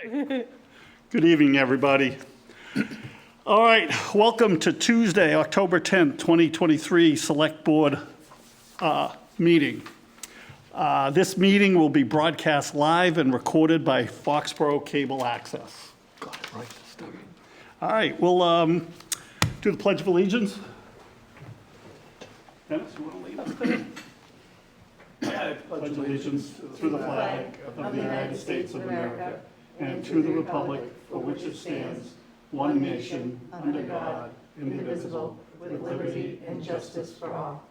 Good evening, everybody. All right, welcome to Tuesday, October 10th, 2023 Select Board meeting. This meeting will be broadcast live and recorded by Foxboro Cable Access. Got it right this time. All right, we'll do the Pledge of Allegiance. Dennis, you want to lead us today? I pledge allegiance to the flag of the United States of America and to the republic for which it stands, one nation, under God, indivisible, with liberty and justice for all.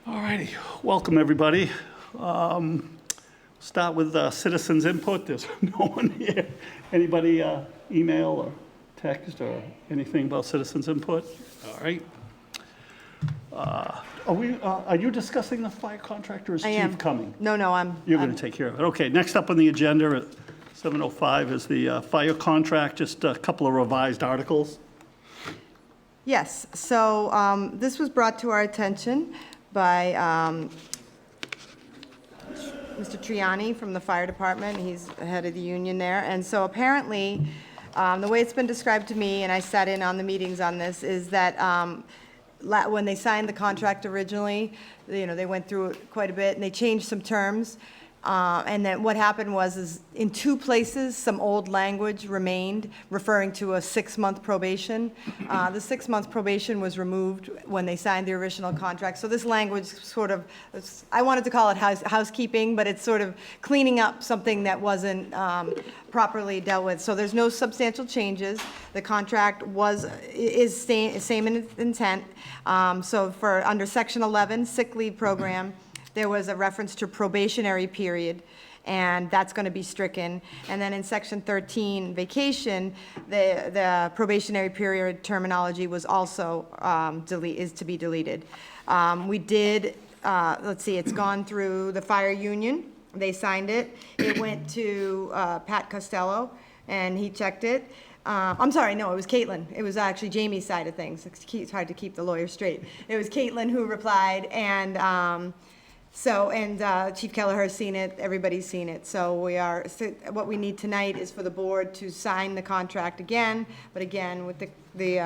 All righty, welcome everybody. Start with citizens input. There's no one here. Anybody email or text or anything about citizens input? All right. Are you discussing the fire contract, or is Chief coming? No, You're going to take care of it. Okay, next up on the agenda at 7:05 is the fire contract, just a couple of revised articles. Yes, so this was brought to our attention by Mr. Triani from the fire department. He's the head of the union there. And so apparently, the way it's been described to me, and I sat in on the meetings on this, is that when they signed the contract originally, they went through it quite a bit, and they changed some terms. And then what happened is in two places, some old language remained, referring to a 6-month probation. The 6-month probation was removed when they signed the original contract. So this language sort of, I wanted to call it housekeeping, but it's sort of cleaning up something that wasn't properly dealt with. So there's no substantial changes. The contract is same in its intent. So for under Section 11, sick leave program, there was a reference to probationary period, and that's going to be stricken. And then in Section 13, vacation, the probationary period terminology was also is to be deleted. We did, let's see, it's gone through the fire union. They signed it. It went to Pat Costello, and he checked it. I'm sorry, no, it was Caitlin. It was actually Jamie's side of things. It's hard to keep the lawyer straight. It was Caitlin who replied, and Chief Kelleher's seen it, everybody's seen it. So what we need tonight is for the board to sign the contract again, but again, with the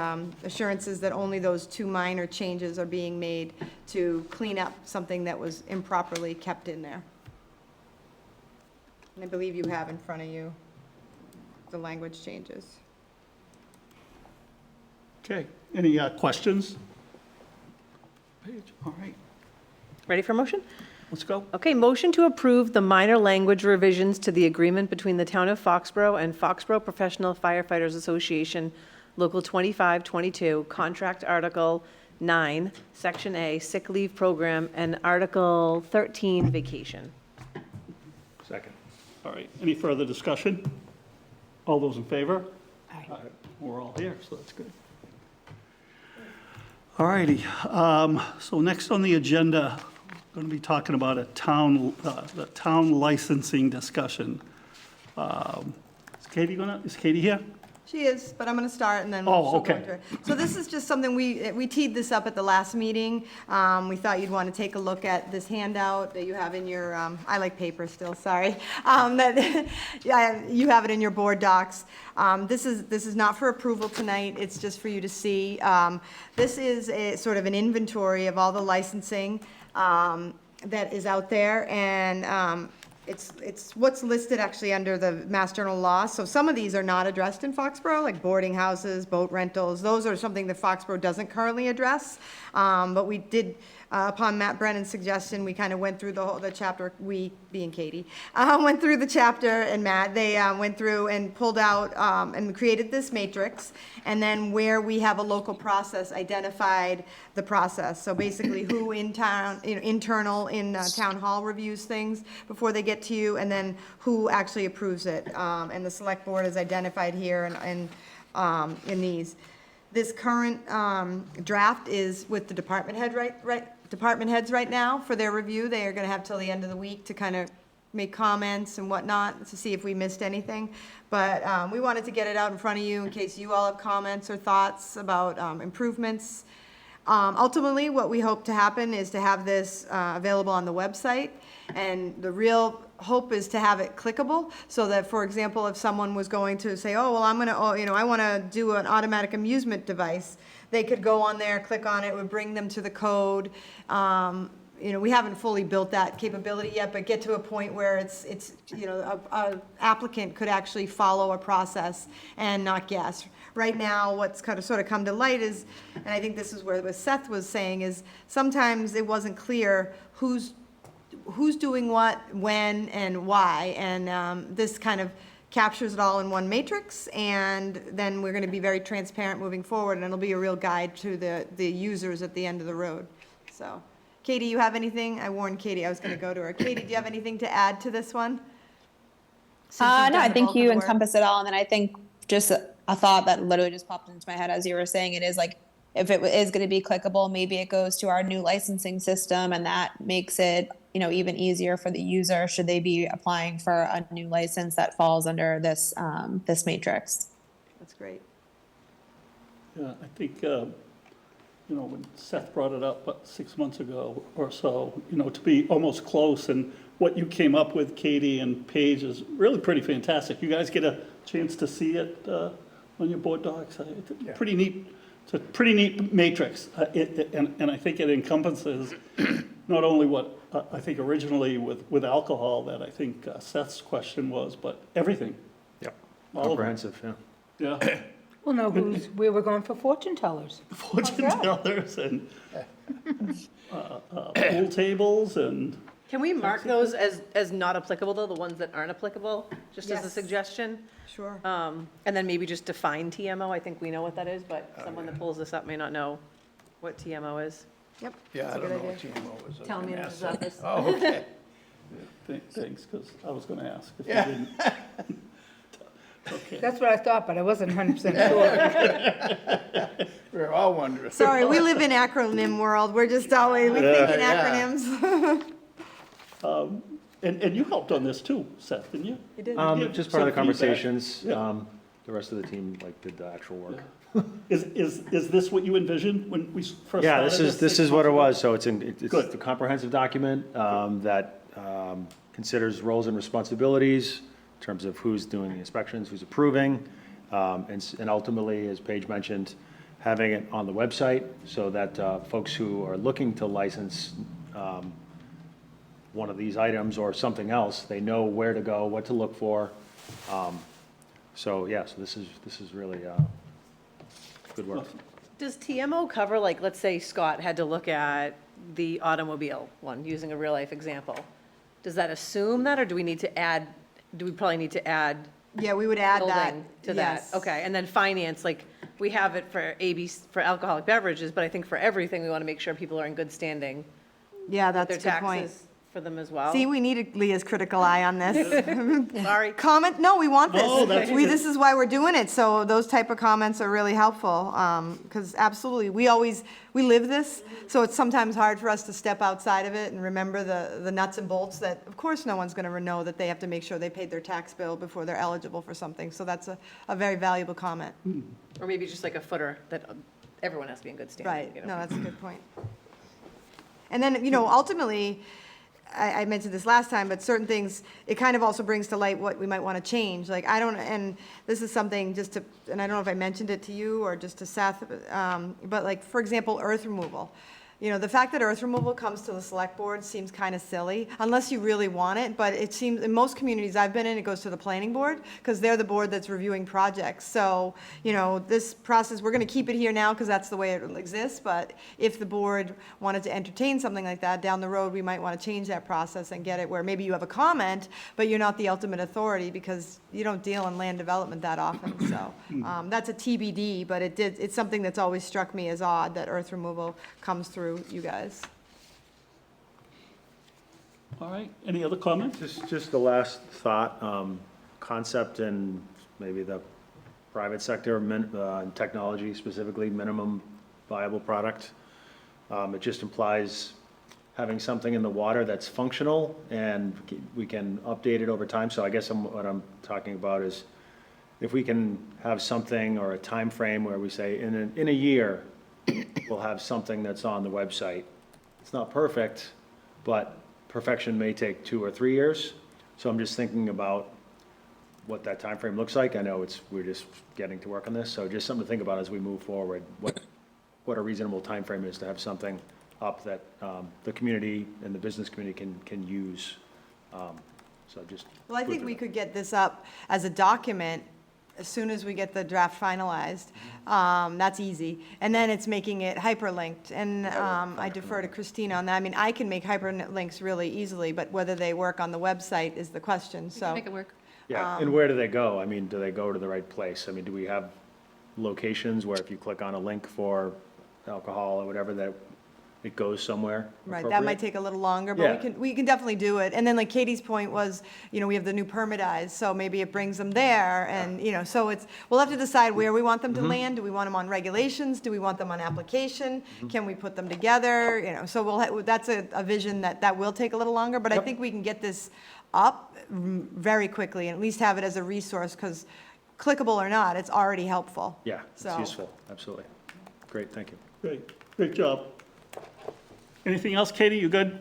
assurances that only those two minor changes are being made to clean up something that was improperly kept in there. And I believe you have in front of you the language changes. Okay, any questions? All right. Ready for motion? Let's go. Okay, motion to approve the minor language revisions to the agreement between the Town of Foxborough and Foxborough Professional Firefighters Association, Local 2522, Contract Article 9, Section A, Sick Leave Program, and Article 13, Vacation. Second. All right, any further discussion? All those in favor? Aye. All right, we're all here, so that's good. All righty, so next on the agenda, we're going to be talking about the town licensing discussion. Is Katie here? She is, but I'm going to start and then Oh, she'll go okay. into it. So this is just something we teed this up at the last meeting. We thought you'd want to take a look at this handout that you have in your, I like paper still, sorry. You have it in your board docs. This is not for approval tonight, it's just for you to see. This is a sort of an inventory of all the licensing that is out there, and it's what's listed actually under the Mass General law. So some of these are not addressed in Foxborough, like boarding houses, boat rentals. Those are something that Foxborough doesn't currently address. But we did, upon Matt Brennan's suggestion, we kind of went through the chapter, we being Katie, went through the chapter, and Matt, they went through and pulled out and created this matrix. And then where we have a local process, identified the process. So basically who in town, internal in town hall reviews things before they get to you, and then who actually approves it. And the select board is identified here and in these. This current draft is with the department heads right now for their review. They are going to have till the end of the week to kind of make comments and whatnot to see if we missed anything. But we wanted to get it out in front of you in case you all have comments or thoughts about improvements. Ultimately, what we hope to happen is to have this available on the website, and the real hope is to have it clickable, so that, for example, if someone was going to say, oh, well, I want to do an automatic amusement device, they could go on there, click on it, it would bring them to the code. We haven't fully built that capability yet, but get to a point where it's a applicant could actually follow a process and not guess. Right now, what's kind of sort of come to light is, and I think this is where what Seth was saying, is sometimes it wasn't clear who's doing what, when, and why, and this kind of captures it all in one matrix, and then we're going to be very transparent moving forward, and it'll be a real guide to the users at the end of the road. So, Katie, you have anything? I warned Katie I was going to go to her. Katie, do you have anything to add to this one? No, I think you encompass it all, and then I think just a thought that literally just popped into my head as you were saying it is like, if it is going to be clickable, maybe it goes to our new licensing system, and that makes it, even easier for the user should they be applying for a new license that falls under this this matrix. That's great. Yeah, I think, when Seth brought it up 6 months ago or so, to be almost close, and what you came up with, Katie and Paige, is really pretty fantastic. You guys get a chance to see it on your board docs. It's pretty neat. It's a pretty neat matrix, and I think it encompasses not only what I think originally with alcohol that I think Seth's question was, but everything. Yep, All of it. comprehensive, yeah. Yeah. Well, no, we were going for fortune tellers. Fortune tellers and pool tables and, Can we mark those as not applicable, though, the ones that aren't applicable, just as a Yes. suggestion? Sure. And then maybe just define TMO, I think we know what that is, but someone that pulls this up may not know what TMO is. Yep. Yeah, that's I a don't good know idea. what GMO is. Town manager's office. Oh, okay. thanks, because I was going to ask if you Yeah. didn't. Okay. That's what I thought, but I wasn't 100% sure. We're all wondering. Sorry, we live in acronym world. We're just always, we think in Yeah. acronyms. And you helped on this too, Seth, didn't you? You did. Give Just part of the some feedback. conversations, Yeah. the rest of the team did the actual work. Is this what you envisioned when we first started? Yeah, this is 6 what it months was, ago? so it's Good. the comprehensive document that considers roles and responsibilities in terms of who's doing the inspections, who's approving, and ultimately, as Paige mentioned, having it on the website so that folks who are looking to license one of these items or something else, they know where to go, what to look for. So this is really good work. Does TMO cover, like, let's say Scott had to look at the automobile one, using a real-life example? Does that assume that, or do we probably need to add Yeah, we would add that. building to that? Yes. Okay, and then finance, like, we have it for alcoholic beverages, but I think for everything, we want to make sure people are in good standing. Yeah, Their that's a good point. taxes for them as well. See, we needed Leah's critical eye on this. Sorry. Comment, no, we want this. No, that's okay. This is why we're doing it, so those type of comments are really helpful, because absolutely, we live this, so it's sometimes hard for us to step outside of it and remember the nuts and bolts that, of course, no one's gonna know that they have to make sure they paid their tax bill before they're eligible for something, so that's a very valuable comment. Or maybe just like a footer that everyone has to be in good standing. Right, you know? no, that's a good point. And then, ultimately, I mentioned this last time, but certain things, it kind of also brings to light what we might want to change. Like, and this is something and I don't know if I mentioned it to you or just to Seth, but like, for example, earth removal. The fact that earth removal comes to the select board seems kind of silly, unless you really want it, but it seems, in most communities I've been in, it goes to the planning board, because they're the board that's reviewing projects. So, this process, we're going to keep it here now, because that's the way it exists, but if the board wanted to entertain something like that, down the road, we might want to change that process and get it where maybe you have a comment, but you're not the ultimate authority, because you don't deal in land development that often, so. That's a TBD, but it's something that's always struck me as odd, that earth removal comes through you guys. All right, any other comments? Just the last thought, concept in maybe the private sector, in technology specifically, minimum viable product. It just implies having something in the water that's functional and we can update it over time. So I guess what I'm talking about is if we can have something or a time frame where we say in a year, we'll have something that's on the website. It's not perfect, but perfection may take 2 or 3 years. So I'm just thinking about what that time frame looks like. I know we're just getting to work on this, so just something to think about as we move forward, what a reasonable time frame is to have something up that the community and the business community can use. So just. Well, I think we could get this up as a document as soon as we get the draft finalized. That's easy. And then it's making it hyperlinked. And I defer to Christina on that. I mean, I can make hyperlinks really easily, but whether they work on the website is the question, so. Make it work. Yeah, and where do they go? I mean, do they go to the right place? I mean, do we have locations where if you click on a link for alcohol or whatever, that it goes somewhere Right, that might appropriate? take a little longer, but Yeah. we can definitely do it. And then like Katie's point was, we have the new permitized, so maybe it brings them there, and, so we'll have to decide where we want them to land. Do we want them on regulations? Do we want them on application? Can we put them together? So that's a vision that will take a little longer, but I think we can get this up very quickly, and at least have it as a resource, because clickable or not, it's already helpful. Yeah, it's So- useful, absolutely. Great, thank you. Great job. Anything else, Katie? You good?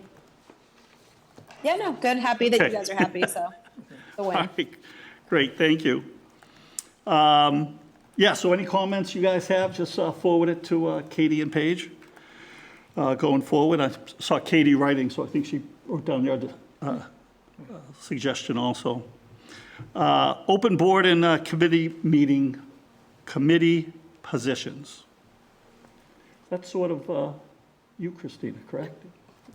Yeah, no, good. Happy that Okay. you guys are happy. So the win. All right, great, thank you. Yeah, so any comments you guys have, just forward it to Katie and Paige. Going forward, I saw Katie writing, so I think she wrote down your suggestion also. Open board and committee meeting, committee positions. That's sort of you, Christina, correct?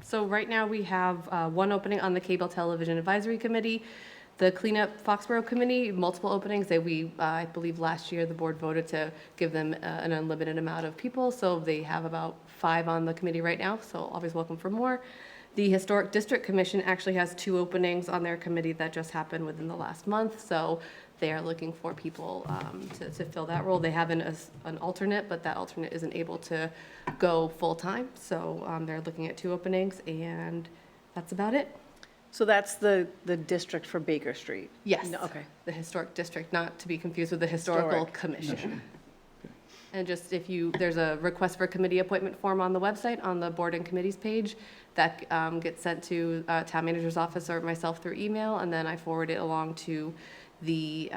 So right now, we have one opening on the Cable Television Advisory Committee, the Cleanup Foxborough Committee, multiple openings. I believe last year, the board voted to give them an unlimited amount of people, so they have about 5 on the committee right now, so always welcome for more. The Historic District Commission actually has 2 openings on their committee that just happened within the last month, so they are looking for people to fill that role. They have an alternate, but that alternate isn't able to go full-time, so they're looking at 2 openings, and that's about it. So that's the district for Baker Street? Yes. No, okay. The Historic District, not to be confused with the Historical Historic. Commission. And just there's a request for committee appointment form on the website, on the board and committees page, that gets sent to town manager's office or myself through email, and then I forward it along to the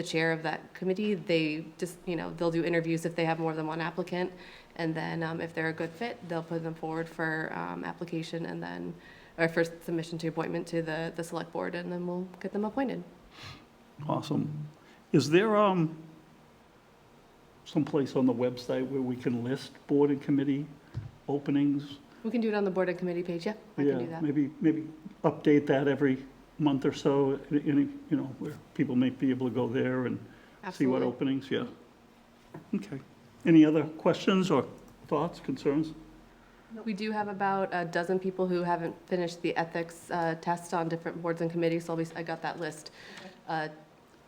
chair of that committee. They just, they'll do interviews if they have more than one applicant, and then if they're a good fit, they'll put them forward for application, and then, or first submission to appointment to the select board, and then we'll get them appointed. Awesome. Is there someplace on the website where we can list board and committee openings? We can do it on the board and committee page, yeah, I can do that. Maybe update that every month or so, where people may be able to go there and see what Absolutely. openings, yeah. Okay. Any other questions or thoughts, concerns? We do have about a dozen people who haven't finished the ethics test on different boards and committees, so I got that list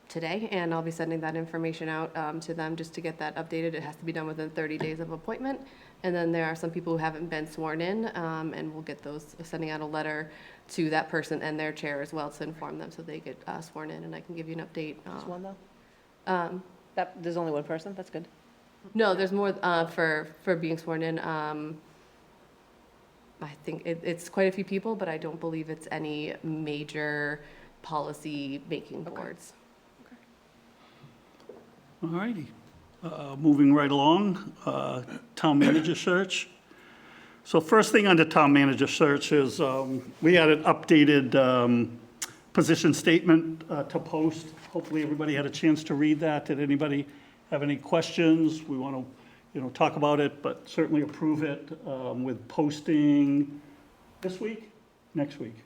today, and I'll be sending that information out to them just to get that updated. It has to be done within 30 days of appointment. And then there are some people who haven't been sworn in, and we'll get those, sending out a letter to that person and their chair as well to inform them so they get sworn in, and I can give you an update. Just one, though? There's only one person? That's good. No, there's more for being sworn in. I think it's quite a few people, but I don't believe it's any major policy-making boards. All righty. Moving right along, town manager search. So first thing under town manager search is we had an updated position statement to post. Hopefully, everybody had a chance to read that. Did anybody have any questions? We want to, talk about it, but certainly approve it with posting this week, next week.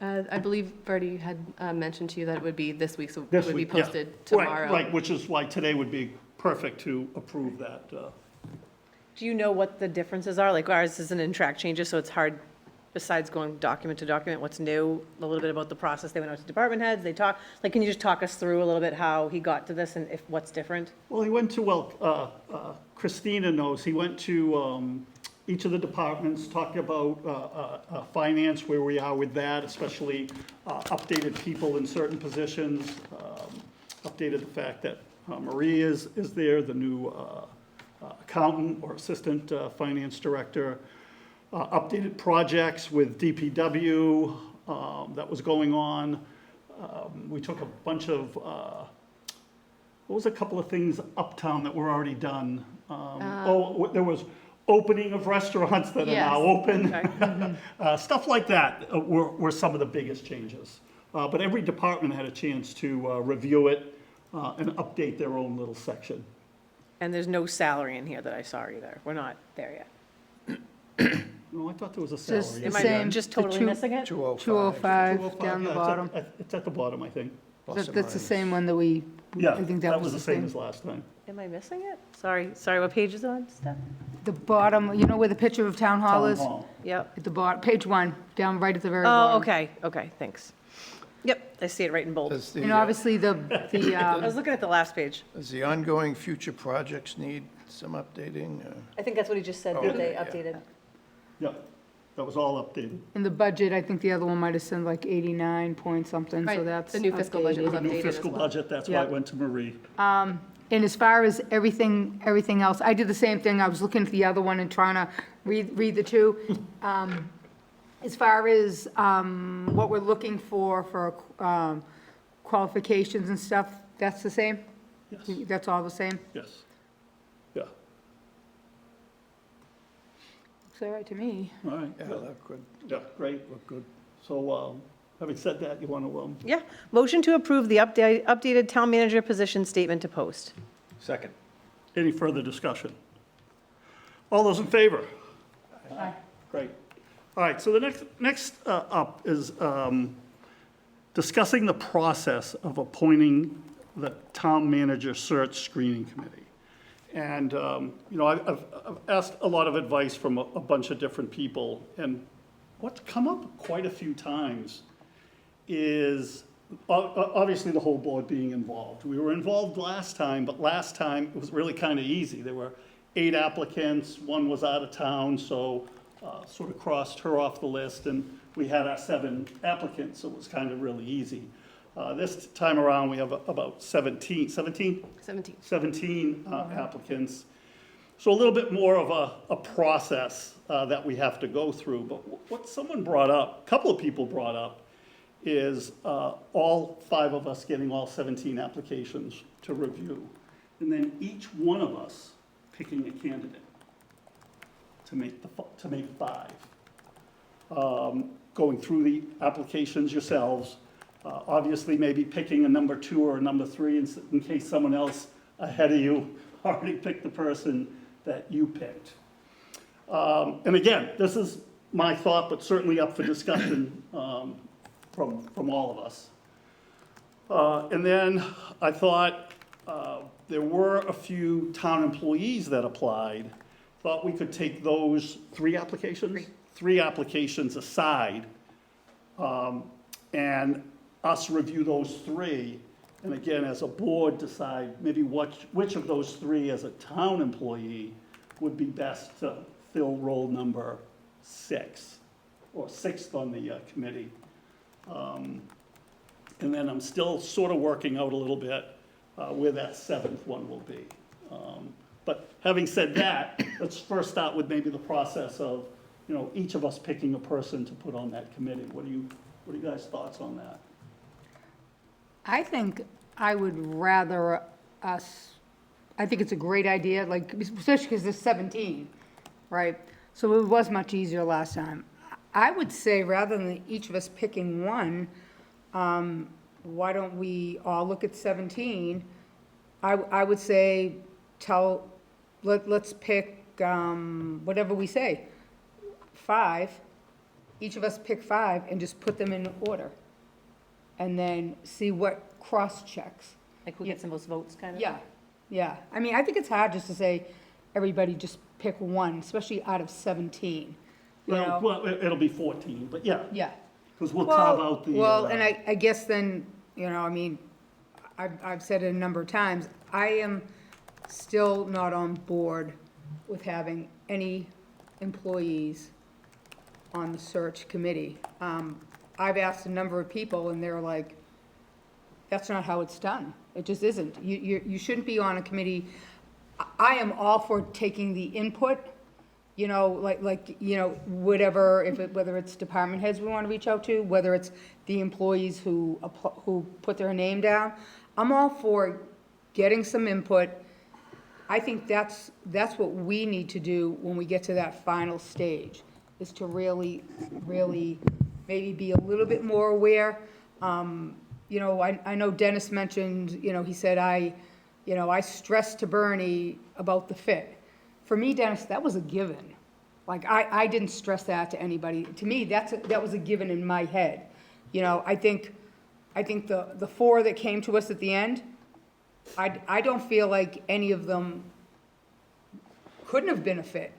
I believe Bertie had mentioned to you that it would be this week, so it This would be week, yeah. posted tomorrow. Right, which is why today would be perfect to approve that. Do you know what the differences are? Like ours isn't in track changes, so it's hard, besides going document to document, what's new, a little bit about the process. They went out to department heads, they talk, can you just talk us through a little bit how he got to this and what's different? Well, he went to, Christina knows, he went to each of the departments, talked about finance, where we are with that, especially updated people in certain positions, updated the fact that Marie is there, the new accountant or assistant finance director, updated projects with DPW that was going on. We took a bunch of, what was a couple of things uptown that were already done? There was opening of restaurants that are now open. Stuff like that were some of the biggest changes. But every department had a chance to review it and update their own little section. And there's no salary in here that I saw either. We're not there yet. No, I thought there was a Just salary. the Am I same. just the totally two- missing it? 205 down the Yeah, bottom. It's at the bottom, I think. That's the same one that we, Yeah, I think that was the same as last time. Am I missing it? Sorry, what page is it on, Steph? The bottom, you know where the picture of Town Hall Town is? Hall. Yep. At the bottom, page 1, down right at the very Oh, bottom. okay, thanks. Yep, I see it right in bold. Does And the, obviously, I was looking at the last page. does the ongoing future projects need some updating? I think that's what he just said, that they updated. Yeah, that was all updated. in the budget, I think the other one might have said like 89 point something, so Right, that's the new fiscal budget was updated. New updated as fiscal well. budget, that's why Yeah. it went to Marie. And as far as everything else, I did the same thing. I was looking at the other one and trying to read the two. As far as what we're looking for qualifications and stuff, that's the same? Yes, That's all the same? yes. Yeah, Looks all right to me. all right. Yeah, that could Yeah, great. look good. So, having said that, you want to, Yeah, motion to approve the updated town manager position statement to post. Second. any further discussion? All those in favor? Aye. Great. All right, so the next up is discussing the process of appointing the town manager search screening committee. And, I've asked a lot of advice from a bunch of different people, and what's come up quite a few times is obviously the whole board being involved. We were involved last time, but last time it was really kind of easy. There were 8 applicants, one was out of town, so sort of crossed her off the list, and we had our 7 applicants, so it was kind of really easy. This time around, we have about 17 applicants. So a little bit more of a process that we have to go through. But what someone brought up, a couple of people brought up, is all 5 of us getting all 17 applications to review. And then each one of us picking a candidate to make 5. Going through the applications yourselves, obviously maybe picking a number 2 or a number 3 in case someone else ahead of you already picked the person that you picked. And again, this is my thought, but certainly up for discussion from all of us. And then I thought there were a few town employees that applied. Thought we could take those 3 applications? 3 applications aside, and us review those 3, and again, as a board, decide maybe which of those 3 as a town employee would be best to fill role number 6, or 6th on the committee. And then I'm still sort of working out a little bit where that 7th one will be. But having said that, let's first start with maybe the process of, each of us picking a person to put on that committee. What are you guys' thoughts on that? I think I would rather I think it's a great idea, like, especially because there's 17, right? So it was much easier last time. I would say, rather than each of us picking one, why don't we all look at 17? I would say, let's pick whatever we say, 5. Each of us pick 5 and just put them in order. And then see what cross-checks. Like who gets the most votes, kind of? Yeah. I mean, I think it's hard just to say, everybody just pick one, especially out of 17, you know? Well, it'll be 14, but yeah, Yeah. because we'll carve out the. Well, and I guess then, I mean, I've said it a number of times, I am still not on board with having any employees on the search committee. I've asked a number of people, and they're like, that's not how it's done. It just isn't. You shouldn't be on a committee I am all for taking the input, you know, whatever, whether it's department heads we want to reach out to, whether it's the employees who put their name down. I'm all for getting some input. I think that's what we need to do when we get to that final stage, is to really, really maybe be a little bit more aware. You know, I know Dennis mentioned, you know, he said, I stressed to Bernie about the fit. For me, Dennis, that was a given. Like, I didn't stress that to anybody. To me, that was a given in my head. You know, I think the four that came to us at the end, I don't feel like any of them couldn't have been a fit.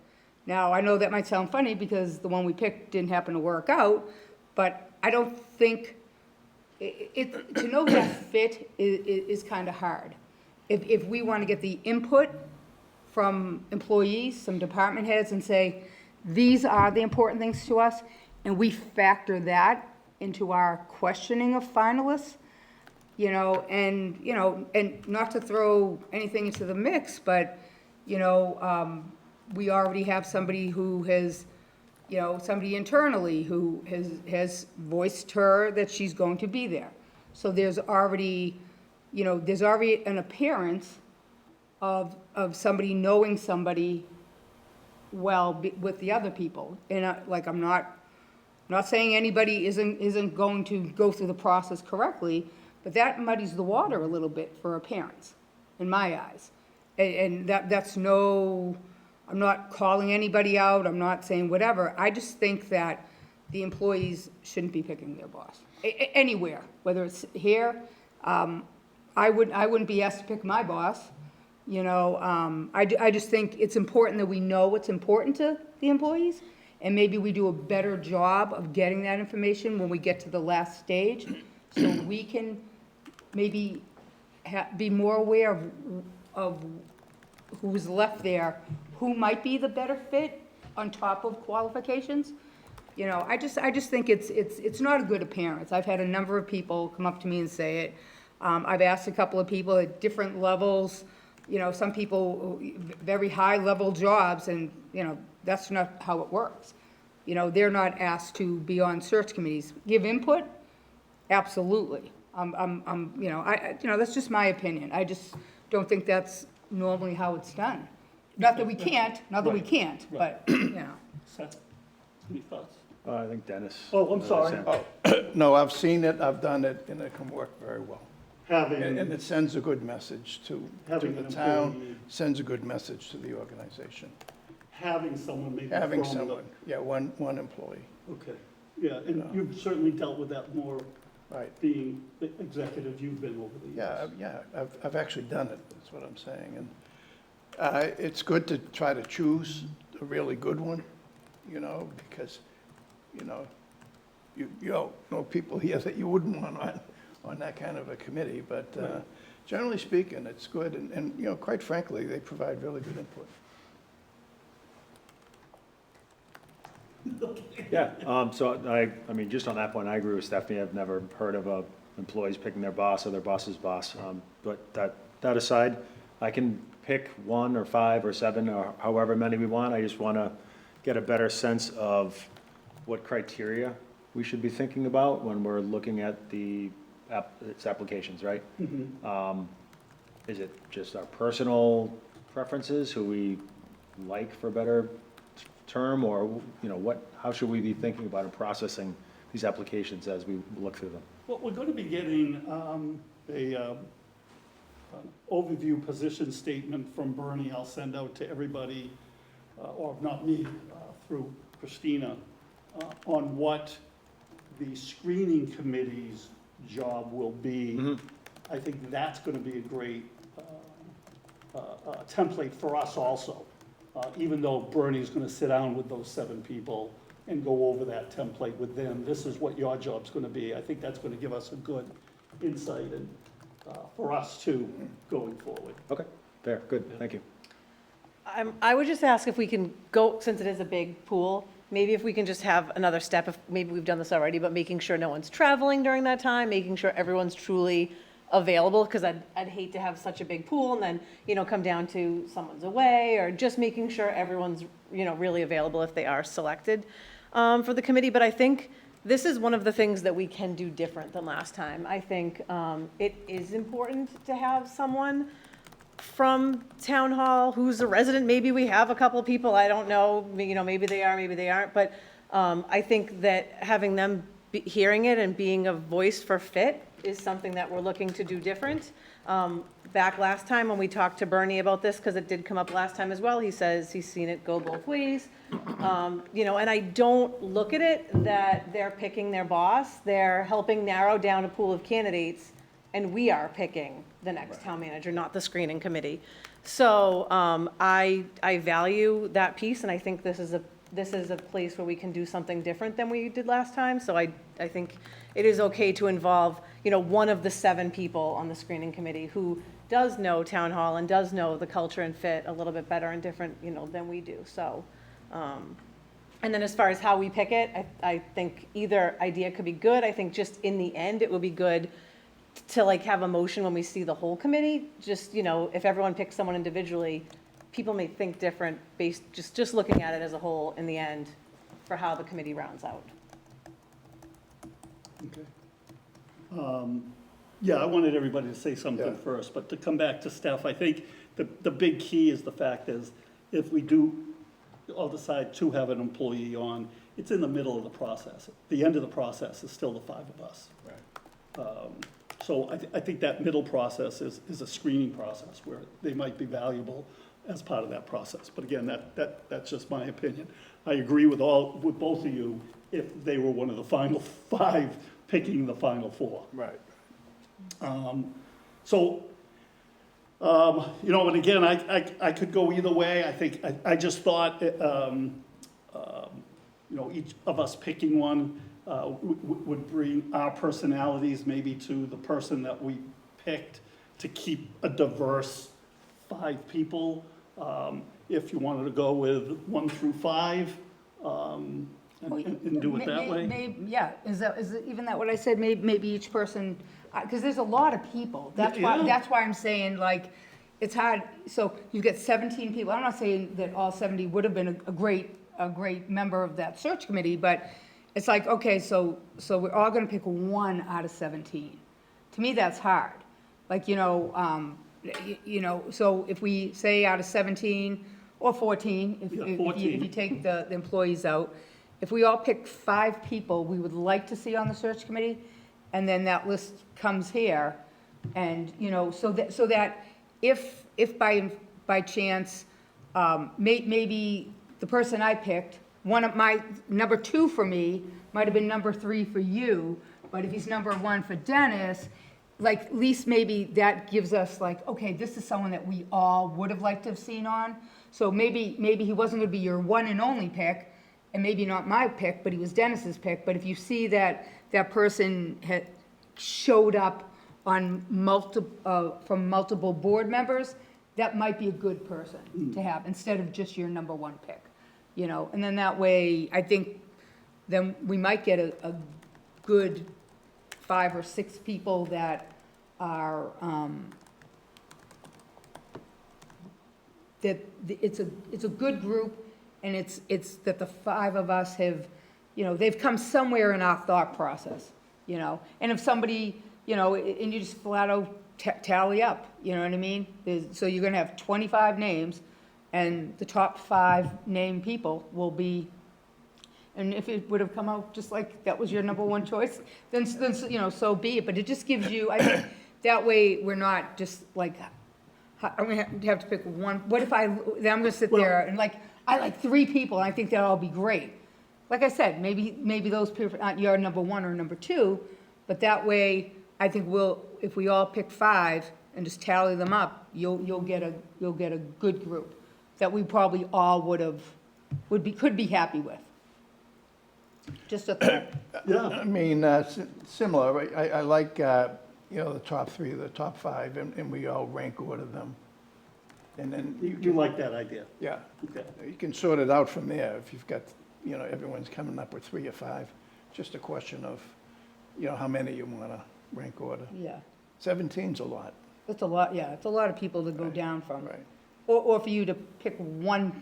Now, I know that might sound funny because the one we picked didn't happen to work out, but I don't think, to know that fit is kind of hard. If we want to get the input from employees, some department heads, and say, these are the important things to us, and we factor that into our questioning of finalists, and not to throw anything into the mix, but, we already have somebody who has, somebody internally who has voiced her that she's going to be there. So there's already an appearance of somebody knowing somebody well with the other people. And I'm not saying anybody isn't going to go through the process correctly, but that muddies the water a little bit for appearance, in my eyes. And that's I'm not calling anybody out, I'm not saying whatever. I just think that the employees shouldn't be picking their boss, anywhere, whether it's here. I wouldn't be asked to pick my boss, I just think it's important that we know what's important to the employees, and maybe we do a better job of getting that information when we get to the last stage, so we can maybe be more aware of who's left there, who might be the better fit on top of qualifications. I just think it's not a good appearance. I've had a number of people come up to me and say it. I've asked a couple of people at different levels, some people, very high-level jobs, and, that's not how it works. They're not asked to be on search committees. Give input? Absolutely. That's just my opinion. I just don't think that's normally how it's done. Not that we can't, but, Seth, any thoughts? I think Dennis. Oh, I'm sorry. No, I've seen it, I've done it, and it can work very well. Having, And it sends a good message to Having the an town, employee. sends a good message to the organization. having someone maybe Having from the- someone, yeah, one employee, Okay, yeah, and you've certainly dealt with that more right. being the executive you've been over the years. I've actually done it, that's what I'm saying. And it's good to try to choose a really good one, because, you don't know people here that you wouldn't want on that kind of a committee, but generally speaking, it's good, and quite frankly, they provide really good input. Yeah, so I mean, just on that point, I agree with Stephanie. I've never heard of employees picking their boss or their boss's boss. But that aside, I can pick 1 or 5 or 7 or however many we want. I just want to get a better sense of what criteria we should be thinking about when we're looking at its applications, right? Is it just our personal preferences, who we like for better term, or how should we be thinking about and processing these applications as we look through them? Well, we're going to be getting an overview position statement from Bernie. I'll send out to everybody, or not me, through Christina, on what the screening committee's job will be. I think that's going to be a great template for us also. Even though Bernie's going to sit down with those 7 people and go over that template with them, this is what your job's going to be. I think that's going to give us a good insight and for us too, going forward. Okay, fair, good, thank you. I would just ask if we can go, since it is a big pool, maybe if we can just have another step, if maybe we've done this already, but making sure no one's traveling during that time, making sure everyone's truly available, because I'd hate to have such a big pool and then, come down to someone's away, or just making sure everyone's, really available if they are selected for the committee. But I think this is one of the things that we can do different than last time. I think it is important to have someone from town hall who's a resident. Maybe we have a couple of people, I don't know, maybe they are, maybe they aren't, but I think that having them hearing it and being a voice for fit is something that we're looking to do different. Back last time when we talked to Bernie about this, because it did come up last time as well, he says he's seen it go both ways. And I don't look at it that they're picking their boss, they're helping narrow down a pool of candidates, and we are picking the next town manager, not the screening committee. So I value that piece, and I think this is a place where we can do something different than we did last time. So I think it is okay to involve, one of the 7 people on the screening committee who does know town hall and does know the culture and fit a little bit better and different, than we do. So, and then as far as how we pick it, I think either idea could be good. I think just in the end, it would be good to have a motion when we see the whole committee. Just, if everyone picks someone individually, people may think different based, just looking at it as a whole in the end for how the committee rounds out. Okay. Yeah, I wanted everybody to say something Yeah. first, but to come back to Steph, I think the big key is the fact is, if we do all decide to have an employee on, it's in the middle of the process. The end of the process is still the 5 of us. So I think that middle process is a screening process where they might be valuable as part of that process. But again, that's just my opinion. I agree with both of you if they were one of the final 5 picking the final 4. Right. And again, I could go either way. I think, I just thought, each of us picking one would bring our personalities maybe to the person that we picked, to keep a diverse 5 people. If you wanted to go with 1 through 5, and do it that way. Yeah, is it even that what I said? Maybe each person, because there's a lot of people. That's Yeah. why I'm saying, it's hard. So you've got 17 people. I'm not saying that all 70 would have been a great member of that search committee, but it's okay, so we're all gonna pick 1 out of 17. To me, that's hard. So if we say out of 17 or 14, if you take the employees out, if we all pick 5 people we would like to see on the search committee, and then that list comes here, and, so that if by chance, maybe the person I picked, one of my, number 2 for me, might have been number 3 for you, but if he's number 1 for Dennis, at least maybe that gives us okay, this is someone that we all would have liked to have seen on. So maybe he wasn't gonna be your one and only pick, and maybe not my pick, but he was Dennis's pick. But if you see that person had showed up on from multiple board members, that might be a good person to have, instead of just your number 1 pick, and then that way, I think, then we might get a good 5 or 6 people that are, that it's a good group, and it's that the 5 of us have, they've come somewhere in our thought process, and if somebody, and you just flat out tally up, you know what I mean? So you're gonna have 25 names, and the top 5 named people will be. And if it would have come out just like that was your number 1 choice, then so be it. But it just gives you, I think, that way we're not just I'm gonna have to pick 1. What if then I'm gonna sit there and I like 3 people, and I think that'll all be great. Like I said, maybe those people aren't your number 1 or number 2, but that way I think if we all pick 5 and just tally them up, you'll get a good group that we probably all could be happy with. Just a thought. Yeah. I mean, similar, I like, the top 3, the top 5, and we all rank order them. And then You like that idea? yeah, Okay. you can sort it out from there if you've got, everyone's coming up with 3 or 5. Just a question of, how many you want to rank order. Yeah. 17's a lot, It's a lot, yeah, it's a lot of people to go down from. right? Or for you to pick one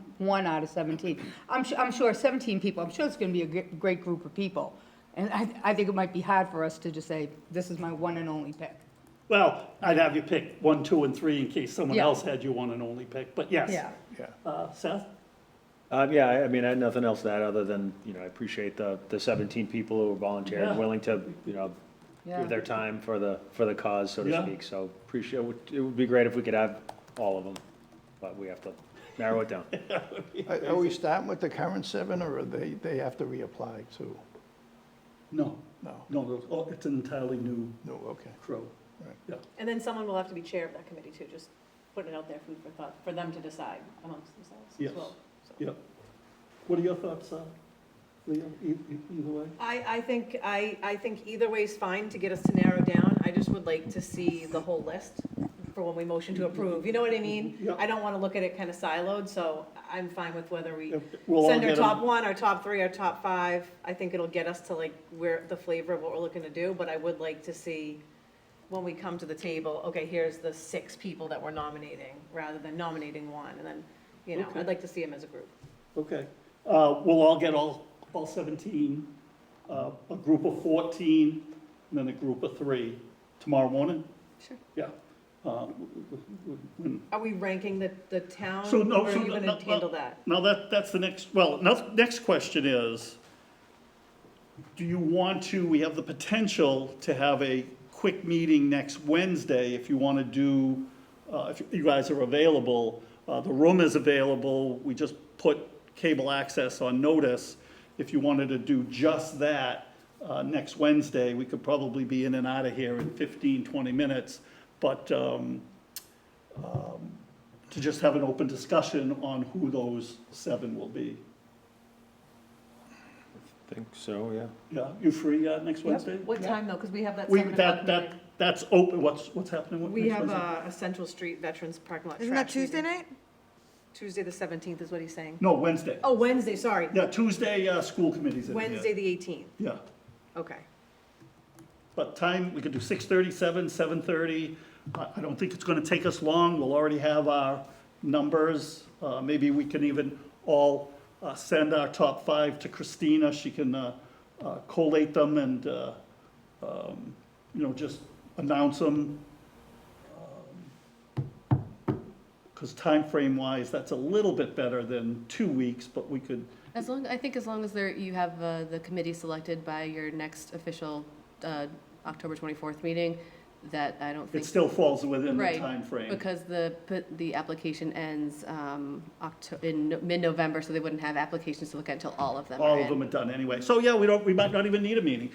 out of 17. I'm sure 17 people, I'm sure it's gonna be a great group of people. And I think it might be hard for us to just say, this is my one and only pick. Well, I'd have you pick 1, 2, and 3 in case someone Yeah. else had your one and only pick, but yes. Yeah. Yeah. Seth? Yeah, I mean, I had nothing else to add other than, I appreciate the 17 people who were volunteering, Yeah. willing to, Yeah. give their time for the cause, so to Yeah. speak. So appreciate, it would be great if we could have all of them, but we have to narrow it down. Are we starting with the current 7, or are they have to reapply too? No, No, no, it's an entirely new no, okay. crew. Right. Yeah. And then someone will have to be chair of that committee too, just putting it out there, food for thought, for them to decide amongst themselves Yes. as well. So. Yeah. What are your thoughts, Leah, either way? I think either way is fine to get us to narrow down. I just would like to see the whole list for when we motion to approve. You know what I mean? Yeah. I don't want to look at it kind of siloed, so I'm fine with whether we Yeah, we'll all send our get 'em. top 1, our top 3, our top 5. I think it'll get us to like where the flavor of what we're looking to do, but I would like to see when we come to the table, okay, here's the 6 people that we're nominating, rather than nominating 1, and then, Okay. I'd like to see them as a group. Okay. We'll all get all 17, a group of 14, and then a group of 3 tomorrow morning? Sure. Yeah. Are we ranking the town, So, no, or are so, you no, gonna no, handle that? Now, that's the next, well, next question is, do you want to, we have the potential to have a quick meeting next Wednesday if you want to do, if you guys are available. The room is available, we just put cable access on notice. If you wanted to do just that next Wednesday, we could probably be in and out of here in 15, 20 minutes. But to just have an open discussion on who those 7 will be. I think so, yeah. Yeah, you free next Wednesday? What time though, because we have that We, 7 o'clock that, meeting. that's open, what's happening with We next have Wednesday? a Central Street Veterans Parking Lot. Isn't that trash Tuesday meeting. night? Tuesday the 17th is what he's saying. No, Wednesday. Oh, Wednesday, sorry. Yeah, Tuesday, school committee's in here. Wednesday, the 18th. Yeah, Okay. but time, we could do 6:30, 7:30. I don't think it's gonna take us long, we'll already have our numbers. Maybe we can even all send our top 5 to Christina, she can collate them and, just announce them. Because timeframe-wise, that's a little bit better than 2 weeks, but we could, I think as long as you have the committee selected by your next official October 24th meeting, that I don't it think. still falls within the Right, timeframe. because the application ends in mid-November, so they wouldn't have applications to look at until all of them are All of in. them are done anyway. So, yeah, we might not even need a meeting.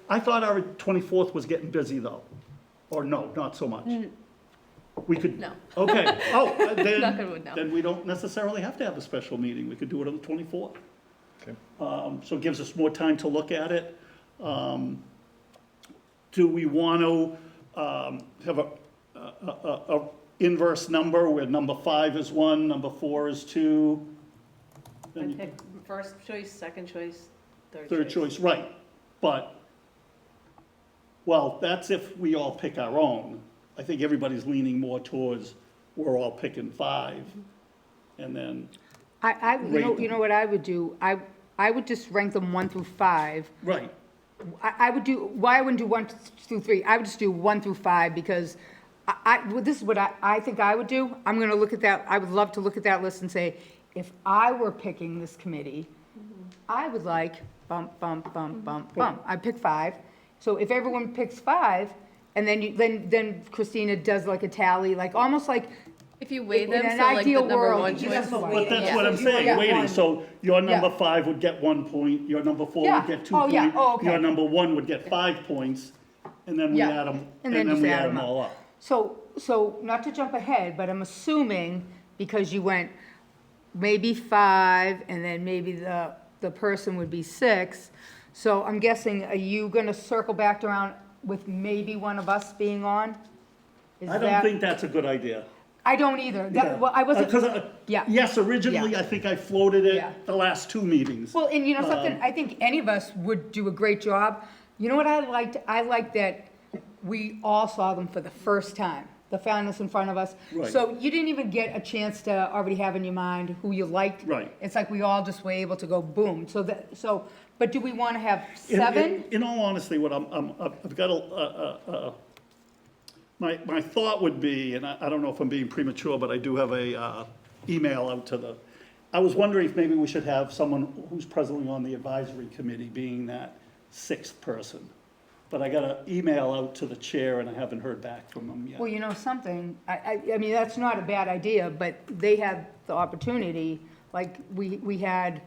I thought our 24th was getting busy, though. Or no, not so much. We could. No. Okay. Oh, Knock on wood, no. then we don't necessarily have to have a special meeting. We could do it on the 24th. Okay. So it gives us more time to look at it. Do we want to have a inverse number where number 5 is 1, number 4 is 2? I Then you pick first choice, second choice, third choice, right. But, well, that's if we all pick our own. I think everybody's leaning more towards we're all picking 5. And then, You know what I would do? I would just rank them 1 through 5. right, I would do, why I wouldn't do 1 through 3? I would just do 1 through 5 because well, this is what I think I would do. I'm going to look at that, I would love to look at that list and say, if I were picking this committee, I would like bump, bump, bump, bump, bump. I'd pick 5. So if everyone picks 5, and then Christina does like a tally, like almost like, If you weigh In them, an so like the ideal number world, 1 you choice. just But but that's Yeah. what I'm So you saying, get waiting. one. So your number Yeah. 5 would get 1 point, your number 4 Yeah. would get 2 Oh, points. yeah. Oh, okay. Your number 1 would get 5 points, and then we Yeah. add them, And and then then just we add add 'em them up. all up. So not to jump ahead, but I'm assuming because you went maybe 5, and then maybe the person would be 6. So I'm guessing, are you gonna circle back around with maybe one of us being on? Is I don't that- think that's a good idea. I don't either. Well, I wasn't. Yeah. Yes, originally, Yeah. I think I floated Yeah. it the last 2 meetings. Well, and you know something, I think any of us would do a great job. You know what I liked? I liked that we all saw them for the first time. The finalists in front of us. Right. So you didn't even get a chance to already have in your mind who you liked. Right. It's like we all just were able to go boom. But do we want to have 7? In all honesty, what I've got my thought would be, and I don't know if I'm being premature, but I do have a email out to I was wondering if maybe we should have someone who's presently on the advisory committee being that 6th person. But I got an email out to the chair and I haven't heard back from them yet. Well, you know something, I mean, that's not a bad idea, but they had the opportunity, like, we had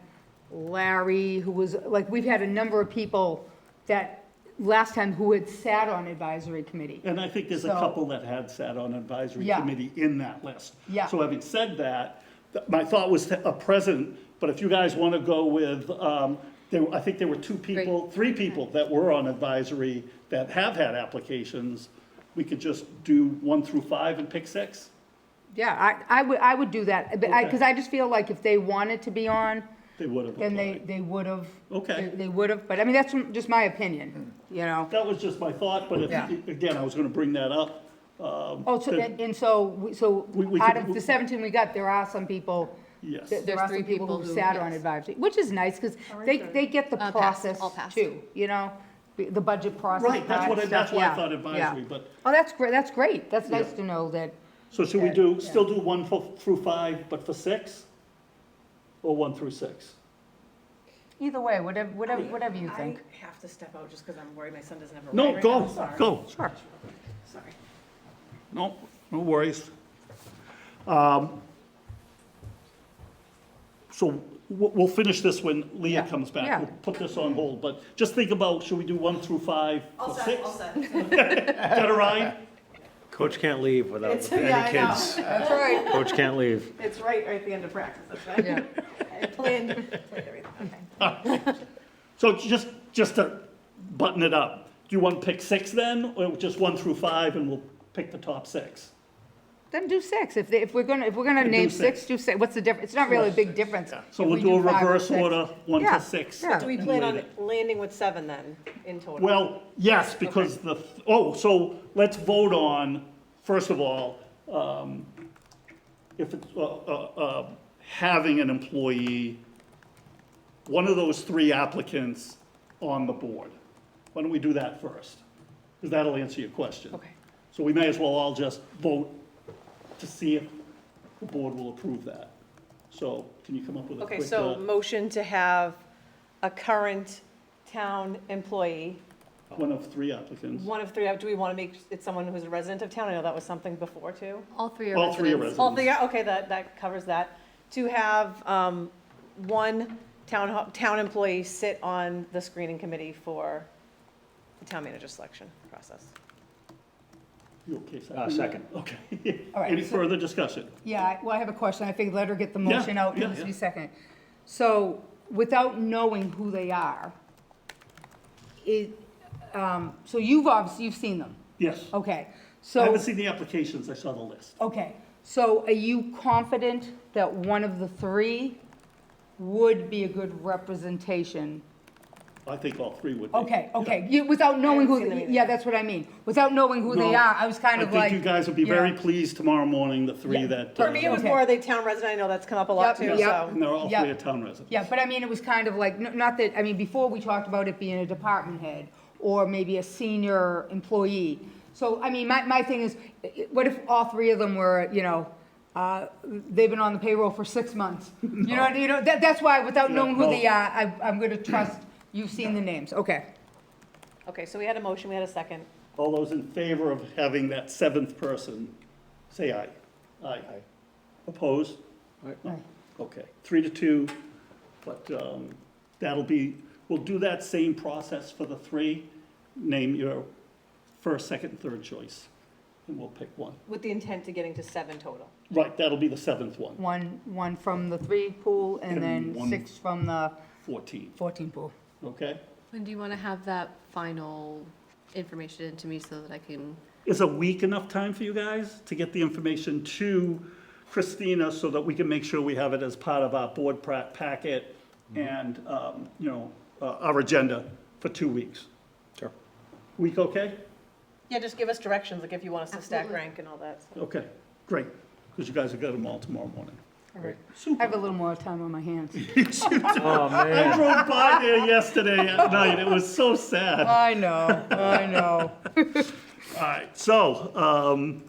Larry, who was, like, we've had a number of people that, last time, who had sat on advisory committee. And I think there's a So- couple that had sat on advisory Yeah. committee in that list. Yeah. So having said that, my thought was a president, but if you guys want to go with, I think there were 3 people that were on advisory that have had applications. We could just do 1 through 5 and pick 6? Yeah, I would do that, Okay. because I just feel like if they wanted to be on, They would have then applied. they would have. Okay. They would have, but I mean, that's just my opinion, you know? That was just my thought, but Yeah. again, I was going to bring that up. Oh, so We out could- of the 17 we got, there are some people, Yes. there There's are 3 some people people who who- sat on yes. advisory, which is nice, because they get the Passed, process all passed. too, you know? The budget process. Right, that's part, why I stuff, yeah, thought yeah. advisory, but, Oh, that's great, that's nice Yeah. to know that, so should we still do 1 through 5, but for 6? Or 1 through 6? either way, whatever you think. I have to step out just because I'm worried my son doesn't have a No, ride go, right now, sorry. go. Sure. Sorry. No worries. So we'll finish this when Leah Yeah, comes back. yeah. We'll put this on hold, but just think about, should we do 1 through 5 for 6? Is that all right? Coach can't leave without Yeah, any I know. kids. That's right. Coach can't leave. It's right at the end of practice, that's right. Yeah. I planned everything, okay. So just to button it up, do you want to pick 6 then, or just 1 through 5 and we'll pick the top 6? Then do 6, if we're gonna do name 6. 6, do 6, what's the difference? It's not really a big difference. So if we'll we do a 5 or reverse 6. order, 1 Yeah, to 6. yeah. Do we plan on landing with 7 then, in total? Well, yes, because so let's vote on, first of all, if it's, having an employee, one of those 3 applicants on the board. Why don't we do that first? Because that'll answer your question. Okay. So we may as well all just vote to see if the board will approve that. So can you come up with a quick? Okay, so motion to have a current town employee, One of 3 applicants. one of 3, do we want to make it someone who's a resident of town? I know that was something before too. All 3 are All 3 are residents. All 3, okay, that covers that. To have one town employee sit on the screening committee for the town manager selection process. You okay, Second. Okay. All right, Any so- further discussion? Yeah, well, I have a question, I figured let her get the Yeah, motion out, yeah, and yeah. be second. So, without knowing who they are, so you've seen them, Yes. okay, I so. haven't seen the applications, I saw the list. Okay, so are you confident that one of the 3 would be a good representation? I think all 3 would be. Okay, without knowing haven't seen them who, either. yeah, that's what I mean. Without knowing who they No, are, I was kind of I think you like. guys will be you know, very pleased tomorrow morning, the 3 Yeah. that. For me, it was Okay. more the town resident, I know that's come up a lot Yep, too, yep. so. And they're all Yeah. 3 are town residents. Yeah, but I mean, it was kind of like, not that, I mean, before we talked about it being a department head or maybe a senior employee. So, I mean, my thing is, what if all 3 of them were, they've been on the payroll for 6 months? You know, that's why, without Yeah, knowing who no. they are, I'm gonna trust, you've seen the names, okay. Okay, so we had a motion, we had a second. All those in favor of having that 7th person, say aye. Aye. Opposed? Aye. Okay, 3 to 2, but we'll do that same process for the 3. Name your first, second, third choice, and we'll pick one. With the intent to getting to 7 total. Right, that'll be the 7th one, One from the 3 pool and And then one- 6 from the 14, 14 pool. okay? When do you want to have that final information to me so that I can? Is a week enough time for you guys to get the information to Christina so that we can make sure we have it as part of our board packet and, our agenda for 2 weeks? Sure. Week okay? Yeah, just give us directions, like if you want us to stack rank and all that. so. Okay, great, because you guys have got them all tomorrow morning. All right. I have a little more time on my hands. Oh, I man. drove by there yesterday at night, it was so sad. I know. All right, so,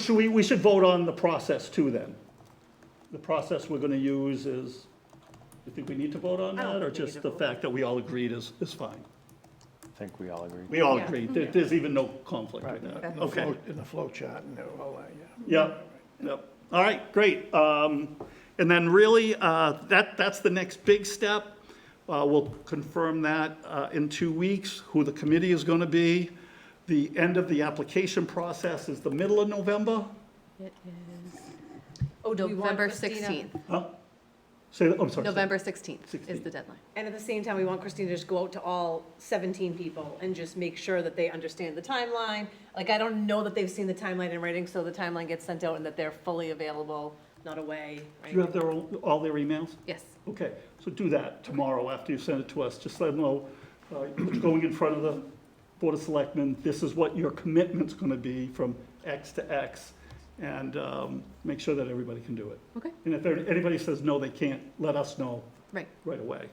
we should vote on the process too then? The process we're gonna use is, you think we need to vote on I don't that, or think we need just to the fact that we all agreed is fine? I think we all agree. We all Yeah. agreed, there's even no conflict with Right, that, in the okay. in the flow chart and all that, yeah. Yep, yep. All right, great. And then really, that's the next big step. We'll confirm that in 2 weeks, who the committee is going to be. The end of the application process is the middle of November? It is Oh, do we want November Christina- 16th. Huh? Say, that- I'm sorry. November 16th is 16th. the deadline. And at the same time, we want Christine to just go out to all 17 people and just make sure that they understand the timeline. Like, I don't know that they've seen the timeline in writing, so the timeline gets sent out and that they're fully available, not away, Do you right? have all their emails? Yes. Okay, so do that tomorrow after you send it to us. Just let them know, going in front of the Board of Selectmen, this is what your commitment's going to be from X to X, and make sure that everybody can do it. Okay. And if anybody says no, they can't, let us know Right. right away.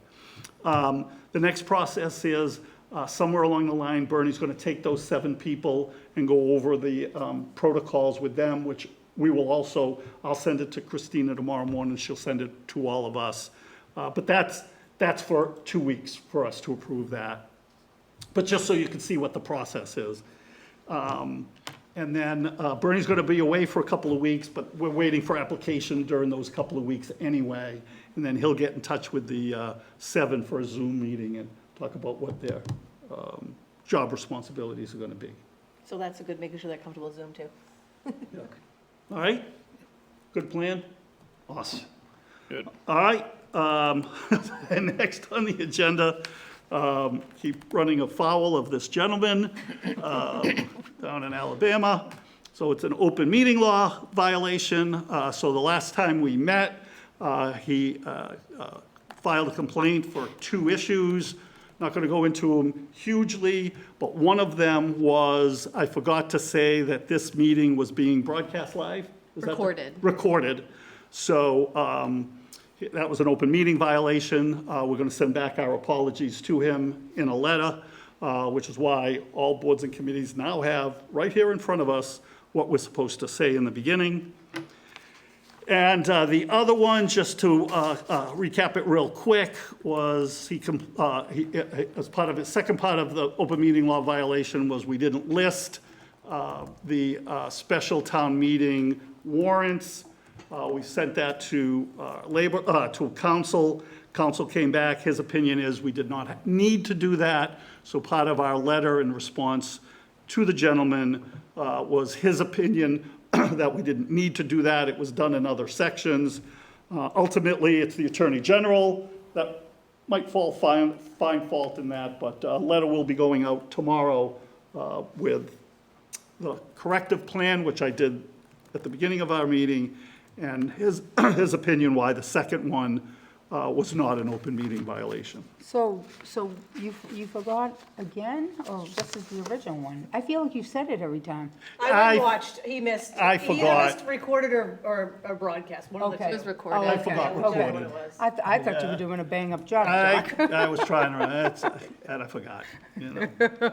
The next process is, somewhere along the line, Bernie's going to take those 7 people and go over the protocols with them, which we will also, I'll send it to Christina tomorrow morning, she'll send it to all of us. But that's for 2 weeks for us to approve that. But just so you can see what the process is. And then Bernie's going to be away for a couple of weeks, but we're waiting for application during those couple of weeks anyway. And then he'll get in touch with the 7 for a Zoom meeting and talk about what their job responsibilities are going to be. So that's a good, making sure they're comfortable with Zoom too. All right? Good plan? Awesome. Good. All right, and next on the agenda, keep running afoul of this gentleman down in Alabama. So it's an open meeting law violation. So the last time we met, he filed a complaint for 2 issues. Not going to go into them hugely, but one of them was, I forgot to say that this meeting was being broadcast live? Is that the- Recorded. Recorded. So that was an open meeting violation. We're going to send back our apologies to him in a letter, which is why all boards and committees now have, right here in front of us, what we're supposed to say in the beginning. And the other one, just to recap it real quick, was he as part of his second part of the open meeting law violation was we didn't list the special town meeting warrants. We sent that to to council. Council came back. His opinion is we did not need to do that. So part of our letter in response to the gentleman was his opinion that we didn't need to do that. It was done in other sections. Ultimately, it's the Attorney General that might find fault in that, but a letter will be going out tomorrow with the corrective plan, which I did at the beginning of our meeting, and his opinion why the second one was not an open meeting violation. So you forgot again, or this is the original one? I feel like you said it every time. I- watched, he missed. I He either forgot. missed recorded or broadcast, one of the Okay. two. It was recorded. I forgot okay. recorded. What it was. I thought you were doing a bang-up job, Jack. I was trying to, and I forgot, you know,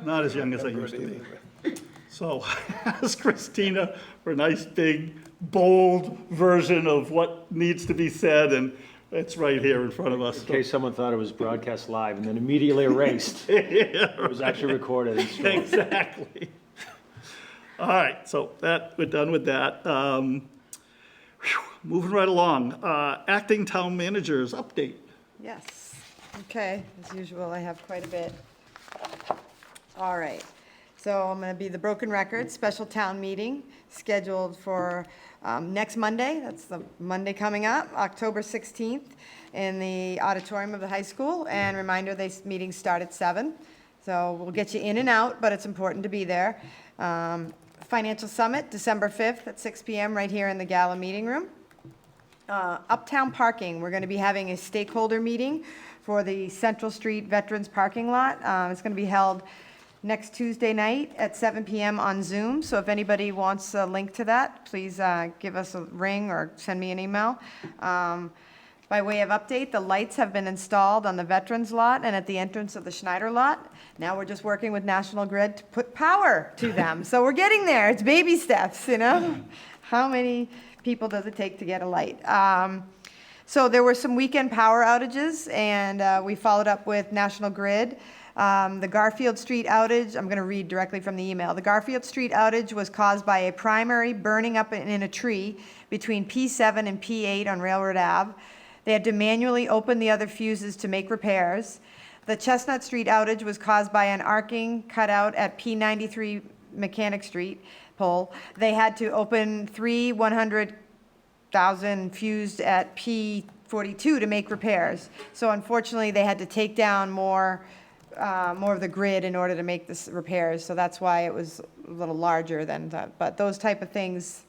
not as young as I used to be. So I asked Christina for a nice, big, bold version of what needs to be said, and it's right here in front of us. In case someone thought it was broadcast live and then immediately erased. It was actually recorded and stored. Exactly. All right, so we're done with that. Moving right along, acting town managers update. Yes, okay, as usual, I have quite a bit. All right, so I'm going to be the broken record, special town meeting scheduled for next Monday, that's the Monday coming up, October 16th, in the auditorium of the high school, and reminder, meetings start at 7, so we'll get you in and out, but it's important to be there. Financial Summit, December 5th at 6 PM, right here in the Gala Meeting Room. Uptown parking, we're going to be having a stakeholder meeting for the Central Street Veterans Parking Lot. It's going to be held next Tuesday night at 7 PM on Zoom. So if anybody wants a link to that, please give us a ring or send me an email. By way of update, the lights have been installed on the Veterans Lot and at the entrance of the Schneider Lot. Now we're just working with National Grid to put power to them. So we're getting there. It's baby steps, you know? How many people does it take to get a light? So there were some weekend power outages, and we followed up with National Grid. The Garfield Street outage, I'm going to read directly from the email. The Garfield Street outage was caused by a primary burning up in a tree between P7 and P8 on Railroad Ave. They had to manually open the other fuses to make repairs. The Chestnut Street outage was caused by an arcing cutout at P93 Mechanic Street pole. They had to open 3 100,000 fused at P42 to make repairs. So unfortunately, they had to take down more of the grid in order to make this repairs. So that's why it was a little larger than that. But those type of things,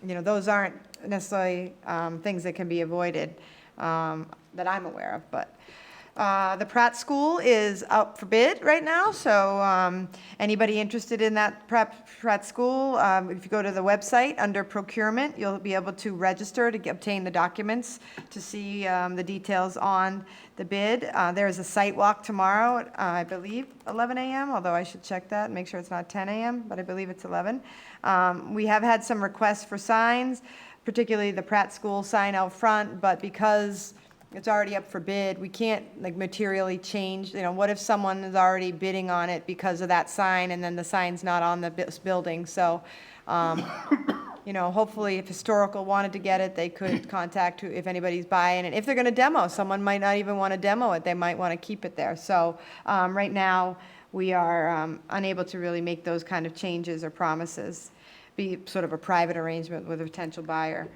you know, those aren't necessarily things that can be avoided that I'm aware of. But the Pratt School is up for bid right now, so anybody interested in that Pratt School, if you go to the website under procurement, you'll be able to register to obtain the documents to see the details on the bid. There is a site walk tomorrow at, I believe, 11 a.m., although I should check that and make sure it's not 10 a.m., but I believe it's 11. We have had some requests for signs, particularly the Pratt School sign out front, but because it's already up for bid, we can't like materially change, you know, what if someone is already bidding on it because of that sign and then the sign's not on the building? So, you know, hopefully if historical wanted to get it, they could contact if anybody's buying it. If they're gonna demo, someone might not even wanna demo it, they might wanna keep it there. So, right now, we are unable to really make those kind of changes or promises, be sort of a private arrangement with a potential buyer.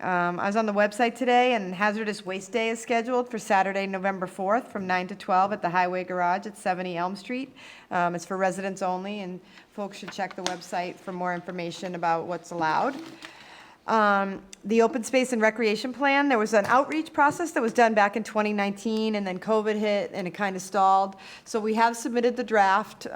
I was on the website today, and Hazardous Waste Day is scheduled for Saturday, November 4th, from 9 to 12 at the Highway Garage at 70 Elm Street. It's for residents only, and folks should check the website for more information about what's allowed. The Open Space and Recreation Plan, there was an outreach process that was done back in 2019, and then COVID hit, and it kind of stalled. So we have submitted the draft,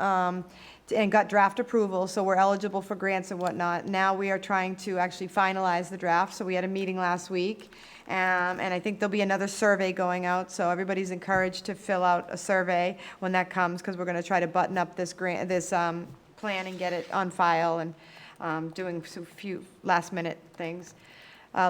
and got draft approval, so we're eligible for grants and whatnot. Now we are trying to actually finalize the draft, so we had a meeting last week, and I think there'll be another survey going out, so everybody's encouraged to fill out a survey when that comes, because we're gonna try to button up this grant, this plan and get it on file, and doing a few last-minute things.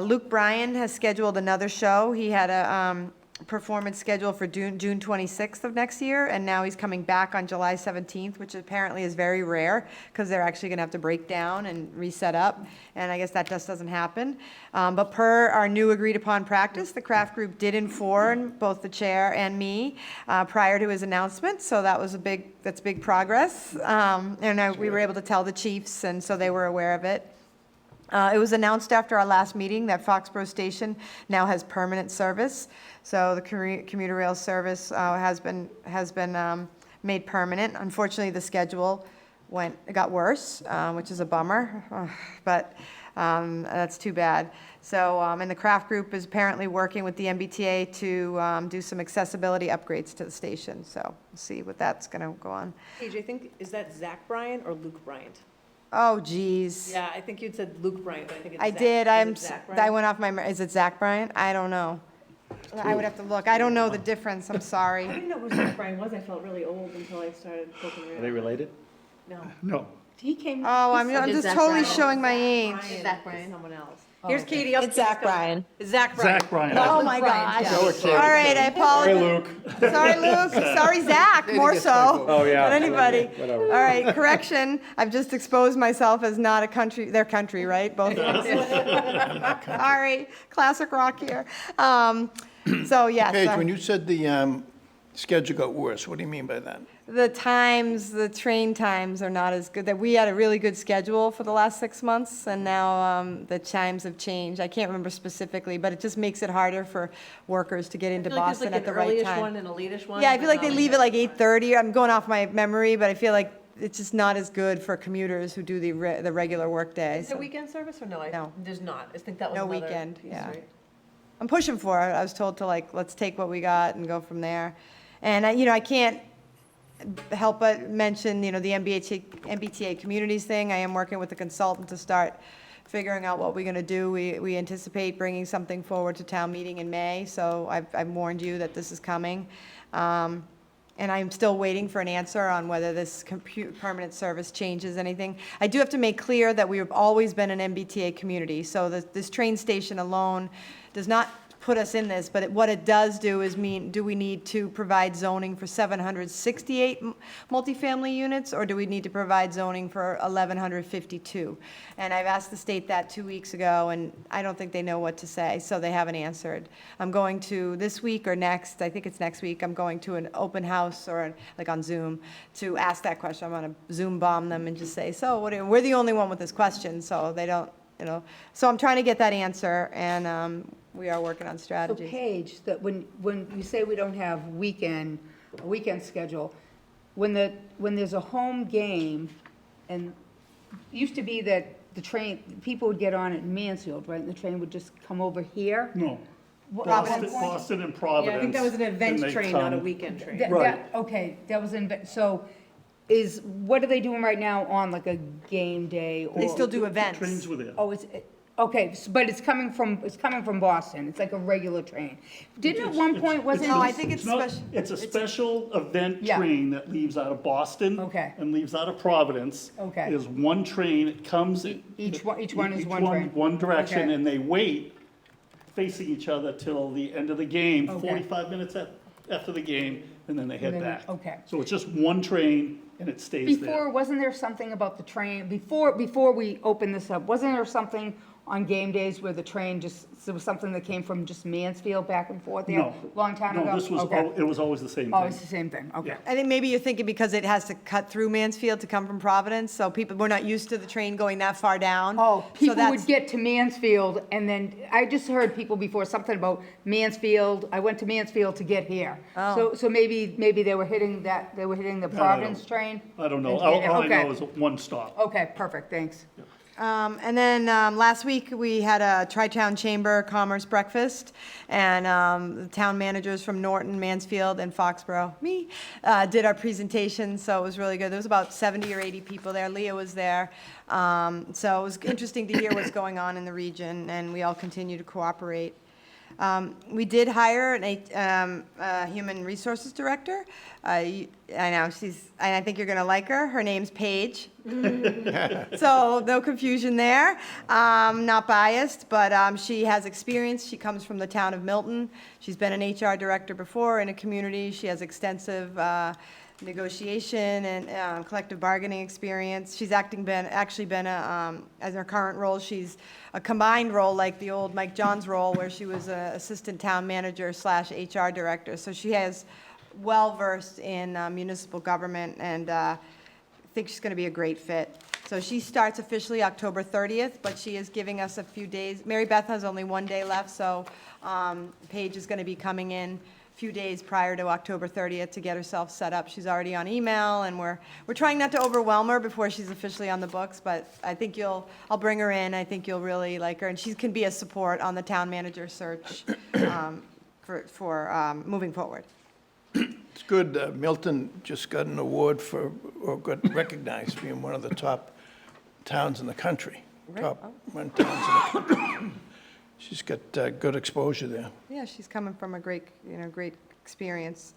Luke Bryan has scheduled another show. He had a performance scheduled for June 26th of next year, and now he's coming back on July 17th, which apparently is very rare, because they're actually going to have to break down and reset up, and I guess that just doesn't happen. But per our new agreed-upon practice, the craft group did inform both the chair and me prior to his announcement, so that was that's big progress. We were able to tell the chiefs, and so they were aware of it. It was announced after our last meeting that Foxborough Station now has permanent service. So the commuter rail service has been made permanent. Unfortunately, the schedule got worse, which is a bummer, but that's too bad. So, and the craft group is apparently working with the MBTA to do some accessibility upgrades to the station. So we'll see what that's going to go on. Paige, I think, is that Zach Bryant or Luke Bryant? Oh, geez. Yeah, I think you'd said Luke Bryant, but I think it's I Zach. did. Is it Zach Bryant? I went off my, is it Zach Bryant? I don't know. I would have to look. I don't know the difference. I'm I sorry. didn't know who Zach Bryant was. I felt really old until I started poking Are they around. related? No. No. He came. Oh, I'm It's just Zach totally Bryan. showing my age. Bryan. Zach Bryan. Someone else. Here's Katie. It's Zach Bryan. It's Zach Bryan. Zach Bryan. Oh, my Bryan, gosh. yeah. All right, I apologize. Luke. Sorry, Luke. Sorry, Zach, more so. Oh, yeah. Than anybody. Whatever. All right, correction. I've just exposed myself as not a country, their country, right? Both of us. All right, classic rock here. So, yes. Paige, when you said the schedule got worse, what do you mean by that? The train times are not as good. That we had a really good schedule for the last 6 months, and now the times have changed. I can't remember specifically, but it just makes it harder for workers to get into Boston at the right There's like an time. early-ish one and a late-ish one. Yeah, I feel like they leave at like 8:30. I'm going off my memory, but I feel like it's just not as good for commuters who do the regular workday. Is there weekend service or no? No. There's not. I think that was No another weekend, piece, yeah. right? I'm pushing for it. I was told to let's take what we got and go from there. And I can't help mention, the MBTA communities thing. I am working with the consultant to start figuring out what we're going to do. We anticipate bringing something forward to town meeting in May, so I've warned you that this is coming. And I'm still waiting for an answer on whether this permanent service changes anything. I do have to make clear that we have always been an MBTA community, so this train station alone does not put us in this, but what it does do is mean, do we need to provide zoning for 768 multifamily units, or do we need to provide zoning for 1,152? And I've asked the state that 2 weeks ago, and I don't think they know what to say, so they haven't answered. I'm going to, this week or next, I think it's next week, I'm going to an open house, or like on Zoom, to ask that question. I'm gonna Zoom bomb them and just say, so we're the only one with this question, so they don't, So I'm trying to get that answer, and we are working on So strategy. Paige, that when you say we don't have a weekend schedule, when there's a home game, and it used to be that the train, people would get on at Mansfield, right, and the train would just come over here? No. Providence. Boston and Providence. Yeah, I think that was an and event they train, not a come- weekend train. Right. Okay, that was so what are they doing right now on like a game day? Or They still do events. Trains were there. Oh, okay, but it's coming from Boston. It's like a regular train. Didn't at one point, wasn't No, I it? think it's not- special. It's a special event Yeah. train that leaves out of Boston. Okay. And leaves out of Providence. Okay. There's one train, it comes. Each one is one train. One direction, Okay. and they wait facing each other till the end of the game, Okay. 45 minutes after the game, and then they head then- back. okay. So it's just one train, and it stays there. Before, wasn't there something about the train, before we open this up, wasn't there something on game days where the train there was something that came from just Mansfield back and forth there? No. Long time ago? No, this was, Okay. it was always the same Oh, thing. it's the same thing, okay. Yeah. I think maybe you're thinking because it has to cut through Mansfield to come from Providence, so we're not used to the train going that far down. Oh, So people that's- would get to Mansfield, and then, I just heard people before, something about Mansfield, I went to Mansfield to get here. Oh. So maybe they were hitting the Providence train? I don't know. And to get All I there. know is one stop. Okay, perfect, thanks. And then last week, we had a Tri-Town Chamber Commerce breakfast, and the town managers from Norton, Mansfield, and Foxborough, did our presentation, so it was really good. There was about 70 or 80 people there. Leah was there. So it was interesting to hear what's going on in the region, and we all continue to cooperate. We did hire a human resources director. I know, I think you're going to like her. Her name's Paige. So no confusion there. Not biased, but she has experience. She comes from the town of Milton. She's been an HR director before in a community. She has extensive negotiation and collective bargaining experience. She's actually been as her current role, she's a combined role like the old Mike John's role, where she was an assistant town manager / HR director. So she has well-versed in municipal government, and I think she's going to be a great fit. So she starts officially October 30th, but she is giving us a few days. Mary Beth has only one day left, so Paige is going to be coming in a few days prior to October 30th to get herself set up. She's already on email, and we're trying not to overwhelm her before she's officially on the books, but I think I'll bring her in. I think you'll really like her, and she can be a support on the town manager search for moving forward. It's good, Milton just got an award or got recognized being one of the top towns in the country. Top one towns in the country. She's got good exposure there. Yeah, she's coming from a great experience.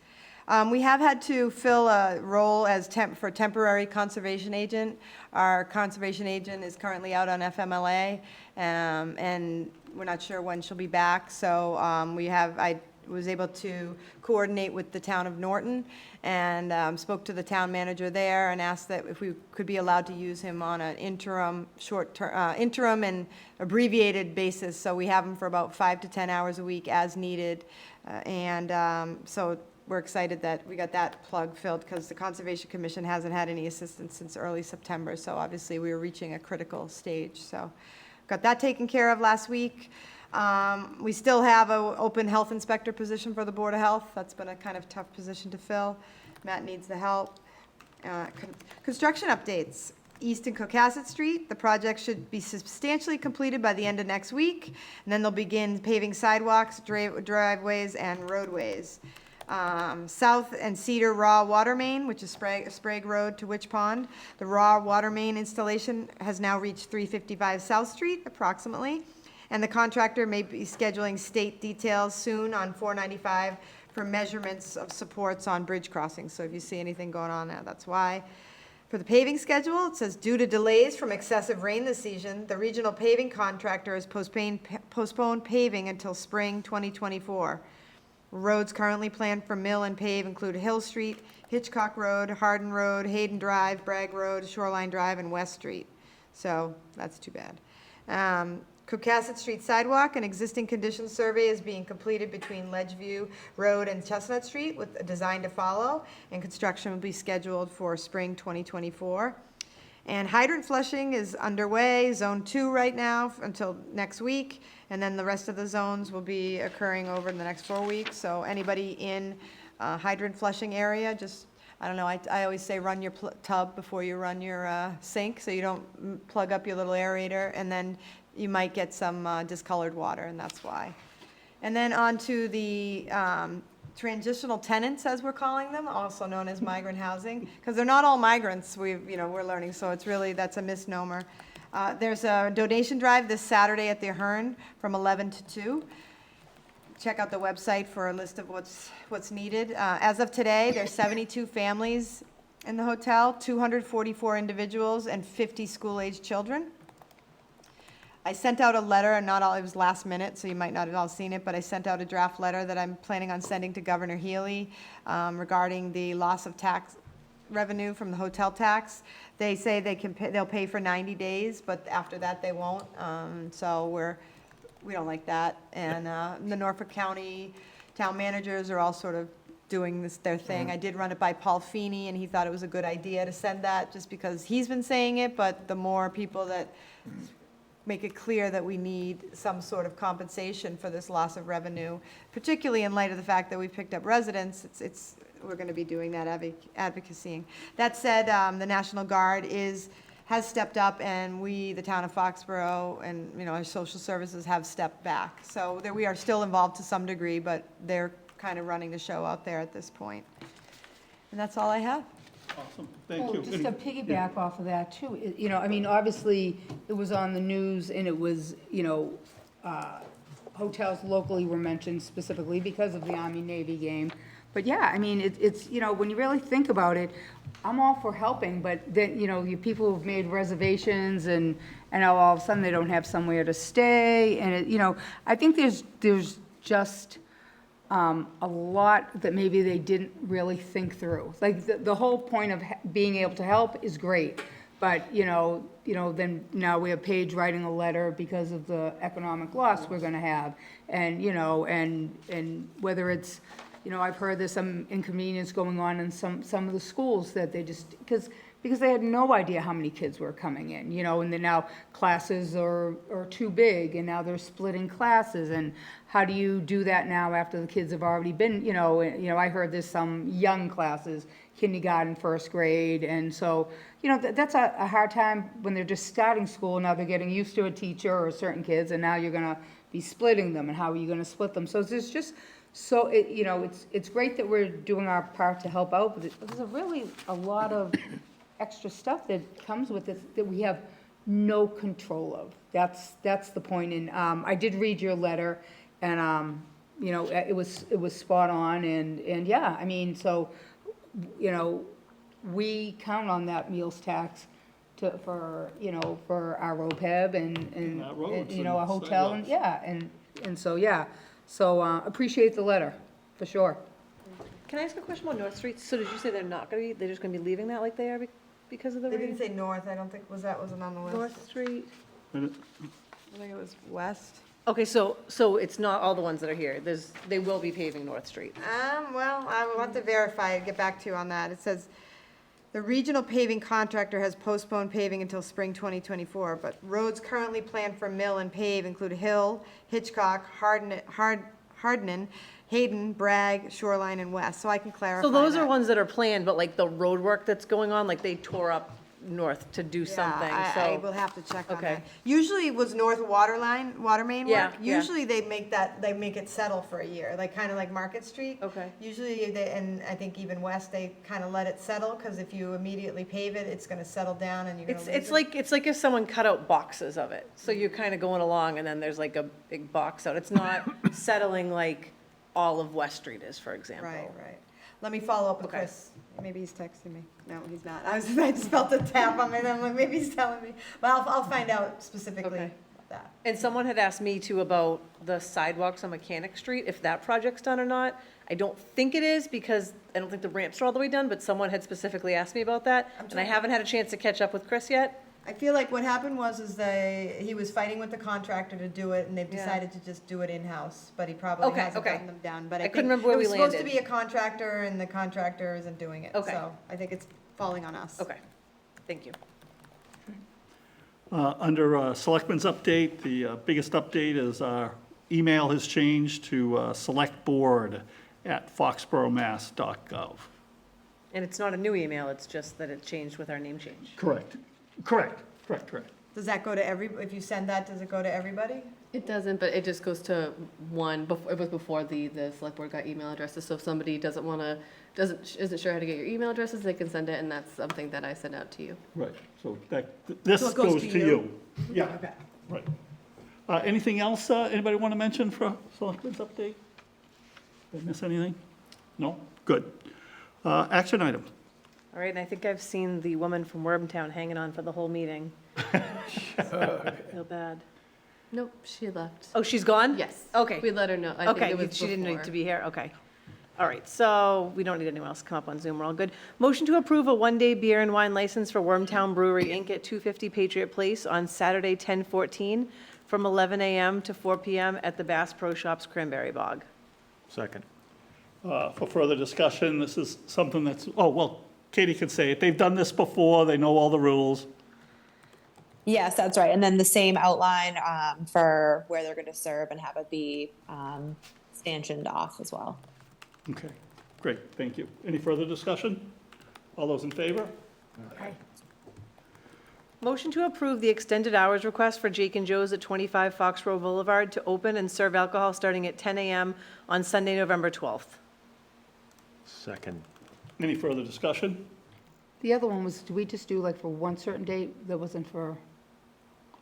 We have had to fill a role as temporary conservation agent. Our conservation agent is currently out on FMLA, and we're not sure when she'll be back. So I was able to coordinate with the town of Norton, and spoke to the town manager there and asked that if we could be allowed to use him on an interim and abbreviated basis. So we have him for about 5 to 10 hours a week as needed. So we're excited that we got that plug filled, because the Conservation Commission hasn't had any assistance since early September. So obviously we were reaching a critical stage. So got that taken care of last week. We still have an open health inspector position for the Board of Health. That's been a kind of tough position to fill. Matt needs the help. Construction updates. East and Cohasset Street, the project should be substantially completed by the end of next week, and then they'll begin paving sidewalks, driveways, and roadways. South and Cedar Raw Water Main, which is Sprague Road to Witch Pond. The raw water main installation has now reached 355 South Street approximately, and the contractor may be scheduling state details soon on 495 for measurements of supports on bridge crossings. So if you see anything going on there, that's why. For the paving schedule, it says, due to delays from excessive rain this season, the regional paving contractor has postponed paving until spring 2024. Roads currently planned for mill and pave include Hill Street, Hitchcock Road, Hardin Road, Hayden Drive, Bragg Road, Shoreline Drive, and West Street. So that's too bad. Cohasset Street sidewalk, an existing conditions survey is being completed between Ledgeview Road and Chestnut Street with a design to follow, and construction will be scheduled for spring 2024. And hydrant flushing is underway, Zone 2 right now until next week, and then the rest of the zones will be occurring over the next 4 weeks. So anybody in hydrant flushing area, just, I don't know, I always say run your tub before you run your sink, so you don't plug up your little aerator, and then you might get some discolored water, and that's why. And then on to the transitional tenants, as we're calling them, also known as migrant housing, because they're not all migrants, we're learning, so it's really, that's a misnomer. There's a donation drive this Saturday at the Adjourn from 11 to 2. Check out the website for a list of what's needed. As of today, there's 72 families in the hotel, 244 individuals, and 50 school-aged children. I sent out a letter, and not all, it was last minute, so you might not have all seen it, but I sent out a draft letter that I'm planning on sending to Governor Healy regarding the loss of tax revenue from the hotel tax. They say they'll pay for 90 days, but after that they won't. So we don't like that. And the Norfolk County town managers are all sort of doing their thing. I did run it by Paul Feeney, and he thought it was a good idea to send that just because he's been saying it, but the more people that make it clear that we need some sort of compensation for this loss of revenue, particularly in light of the fact that we picked up residents, we're going to be doing that advocacy. That said, the National Guard has stepped up, and we, the town of Foxborough, and our social services have stepped back. So we are still involved to some degree, but they're kind of running the show out there at this point. And that's all I have. Awesome, thank Well, you. just to piggyback off of that too, obviously it was on the news, and it was, hotels locally were mentioned specifically because of the Army-Navy game. But yeah, it's, when you really think about it, I'm all for helping, but then, you people who've made reservations and now all of a sudden they don't have somewhere to stay, and I think there's just a lot that maybe they didn't really think through. Like the whole point of being able to help is great, but then now we have Paige writing a letter because of the economic loss we're going to have, and and whether it's I've heard there's some inconvenience going on in some of the schools that they just because they had no idea how many kids were coming in, and then now classes are too big, and now they're splitting classes, and how do you do that now after the kids have already been, I heard there's some young classes, kindergarten, first grade, and so, that's a hard time when they're just starting school, now they're getting used to a teacher or certain kids, and now you're gonna be splitting them, and how are you gonna split them? So there's just, so, it's great that we're doing our part to help out, but there's really a lot of extra stuff that comes with this that we have no control of. That's the point. And I did read your letter, and it was spot on. And yeah, so we count on that meals tax for our OPEB and our roads a and hotel and sidewalks. and so yeah. So appreciate the letter for sure. Can I ask a question about North Street? So did you say they're just going to be leaving that like they are because of the They rain? didn't say north, I don't think, wasn't on the list. North Street? I think it was west. Okay, so it's not all the ones that are here. They will be paving North Street. Well, I will have to verify and get back to you on that. It says, the regional paving contractor has postponed paving until spring 2024, but roads currently planned for mill and pave include Hill, Hitchcock, Hardin, Hayden, Bragg, Shoreline, and West, so I can clarify So those are that. ones that are planned, but like the road work that's going on, like they tore up north to do Yeah, something, I will so. have to check on Okay. that. Usually it was north water main Yeah, work. yeah. Usually they make it settle for a year, like, kind of like Market Street. Okay. Usually and I think even west, they kind of let it settle, because if you immediately pave it, it's gonna settle down and you're gonna lose it. It's like if someone cut out boxes of it, so you're kind of going along and then there's like a big box out. It's not settling like all of West Street is, for example. Right. Let me follow up with Okay. Chris. Maybe he's texting me. No, he's not. I just felt a tap on me, and I'm like, maybe he's telling me. But I'll find out specifically Okay. about that. And someone had asked me too about the sidewalks on Mechanic Street, if that project's done or not. I don't think it is, because I don't think the ramps are all the way done, but someone had specifically asked me about that. And I haven't had a chance to catch up with Chris yet. I feel like what happened is he was fighting with the contractor to do it, and they've Yeah. decided to just do it in-house, but he probably Okay, hasn't okay. gotten them done. But I I couldn't think remember where it was we supposed to landed. be a contractor, and the contractor isn't doing it. Okay. So I think it's falling on us. Okay, thank you. Under Selectmen's update, the biggest update is our email has changed to selectboard@foxboromass.gov. And it's not a new email, it's just that it changed with our name change. Correct. Does that go to if you send that, does it go to everybody? It doesn't, but it just goes to one, it was before the select board got email addresses, so if somebody isn't sure how to get your email addresses, they can send it, and that's something that I send out to you. Right, so this So it goes goes to to you? you. Yeah, Okay. right. Anything else, anybody want to mention for Selectmen's update? Did I miss anything? No? Good. Action item. All right, and I think I've seen the woman from Wormtown hanging on for the whole meeting. Feel bad. Nope, she left. Oh, she's gone? Yes. Okay. We let her know. I think Okay, it was she didn't need before. to be here, okay. All right, so we don't need anyone else to come up on Zoom, we're all good. Motion to approve a one-day beer and wine license for Wormtown Brewery, Inc. at 250 Patriot Place on Saturday, 10/14, from 11 a.m. to 4 p.m. at the Bass Pro Shops Cranberry Bog. Second. For further discussion, this is something that's, Katie can say it. They've done this before, they know all the rules. Yes, that's right. And then the same outline for where they're going to serve and have it be stanchioned off as well. Okay, great, thank you. Any further discussion? All those in favor? Motion to approve the extended hours request for Jake and Joe's at 25 Foxborough Boulevard to open and serve alcohol starting at 10 a.m. on Sunday, November 12th. Second. Any further discussion? The other one was, did we just do like for one certain date that wasn't for,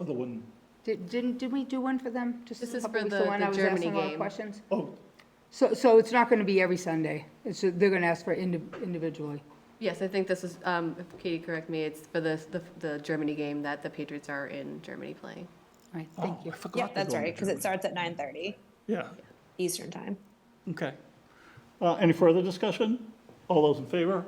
Other one, did we do one for them? Just This a is couple for weeks the ago when I was Germany asking all the game. questions? oh, So it's not gonna be every Sunday, it's, they're gonna ask for individually? Yes, I think this is, if Katie correct me, it's for the Germany game that the Patriots are in Germany playing. All right, thank you. I forgot. Yep, that's they're going right, to because it Germany. starts at 9:30 Yeah, Eastern time. okay. Any further discussion? All those in favor?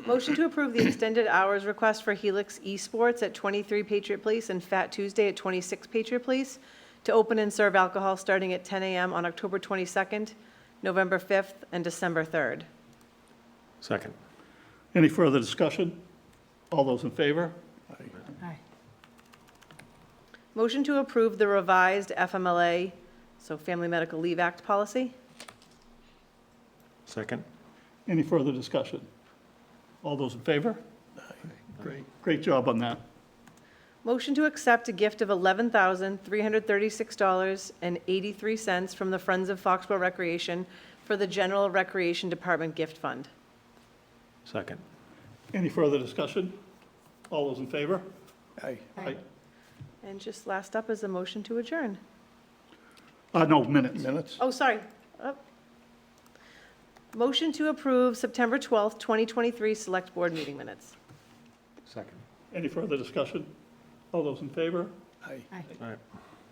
Motion to approve the extended hours request for Helix eSports at 23 Patriot Place and Fat Tuesday at 26 Patriot Place to open and serve alcohol starting at 10 a.m. on October 22nd, November 5th, and December 3rd. Second. Any further discussion? All those in favor? Aye. Motion to approve the revised FMLA, so Family Medical Leave Act policy. Second. Any further discussion? All those in favor? Great job on that. Motion to accept a gift of $11,336.83 from the Friends of Foxborough Recreation for the General Recreation Department Gift Fund. Second. Any further discussion? All those in favor? Aye. Aye. And just last up is a motion to adjourn. No, minutes. Minutes? Oh, sorry. Oh. Motion to approve September 12th, 2023 Select Board meeting minutes. Second. Any further discussion? All those in favor? Aye. All right.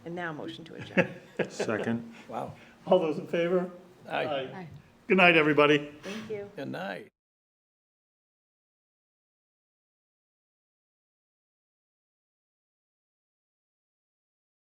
And now motion to adjourn. Second. Wow. All those in favor? Aye. Aye. Good night, everybody. Thank you. Good night.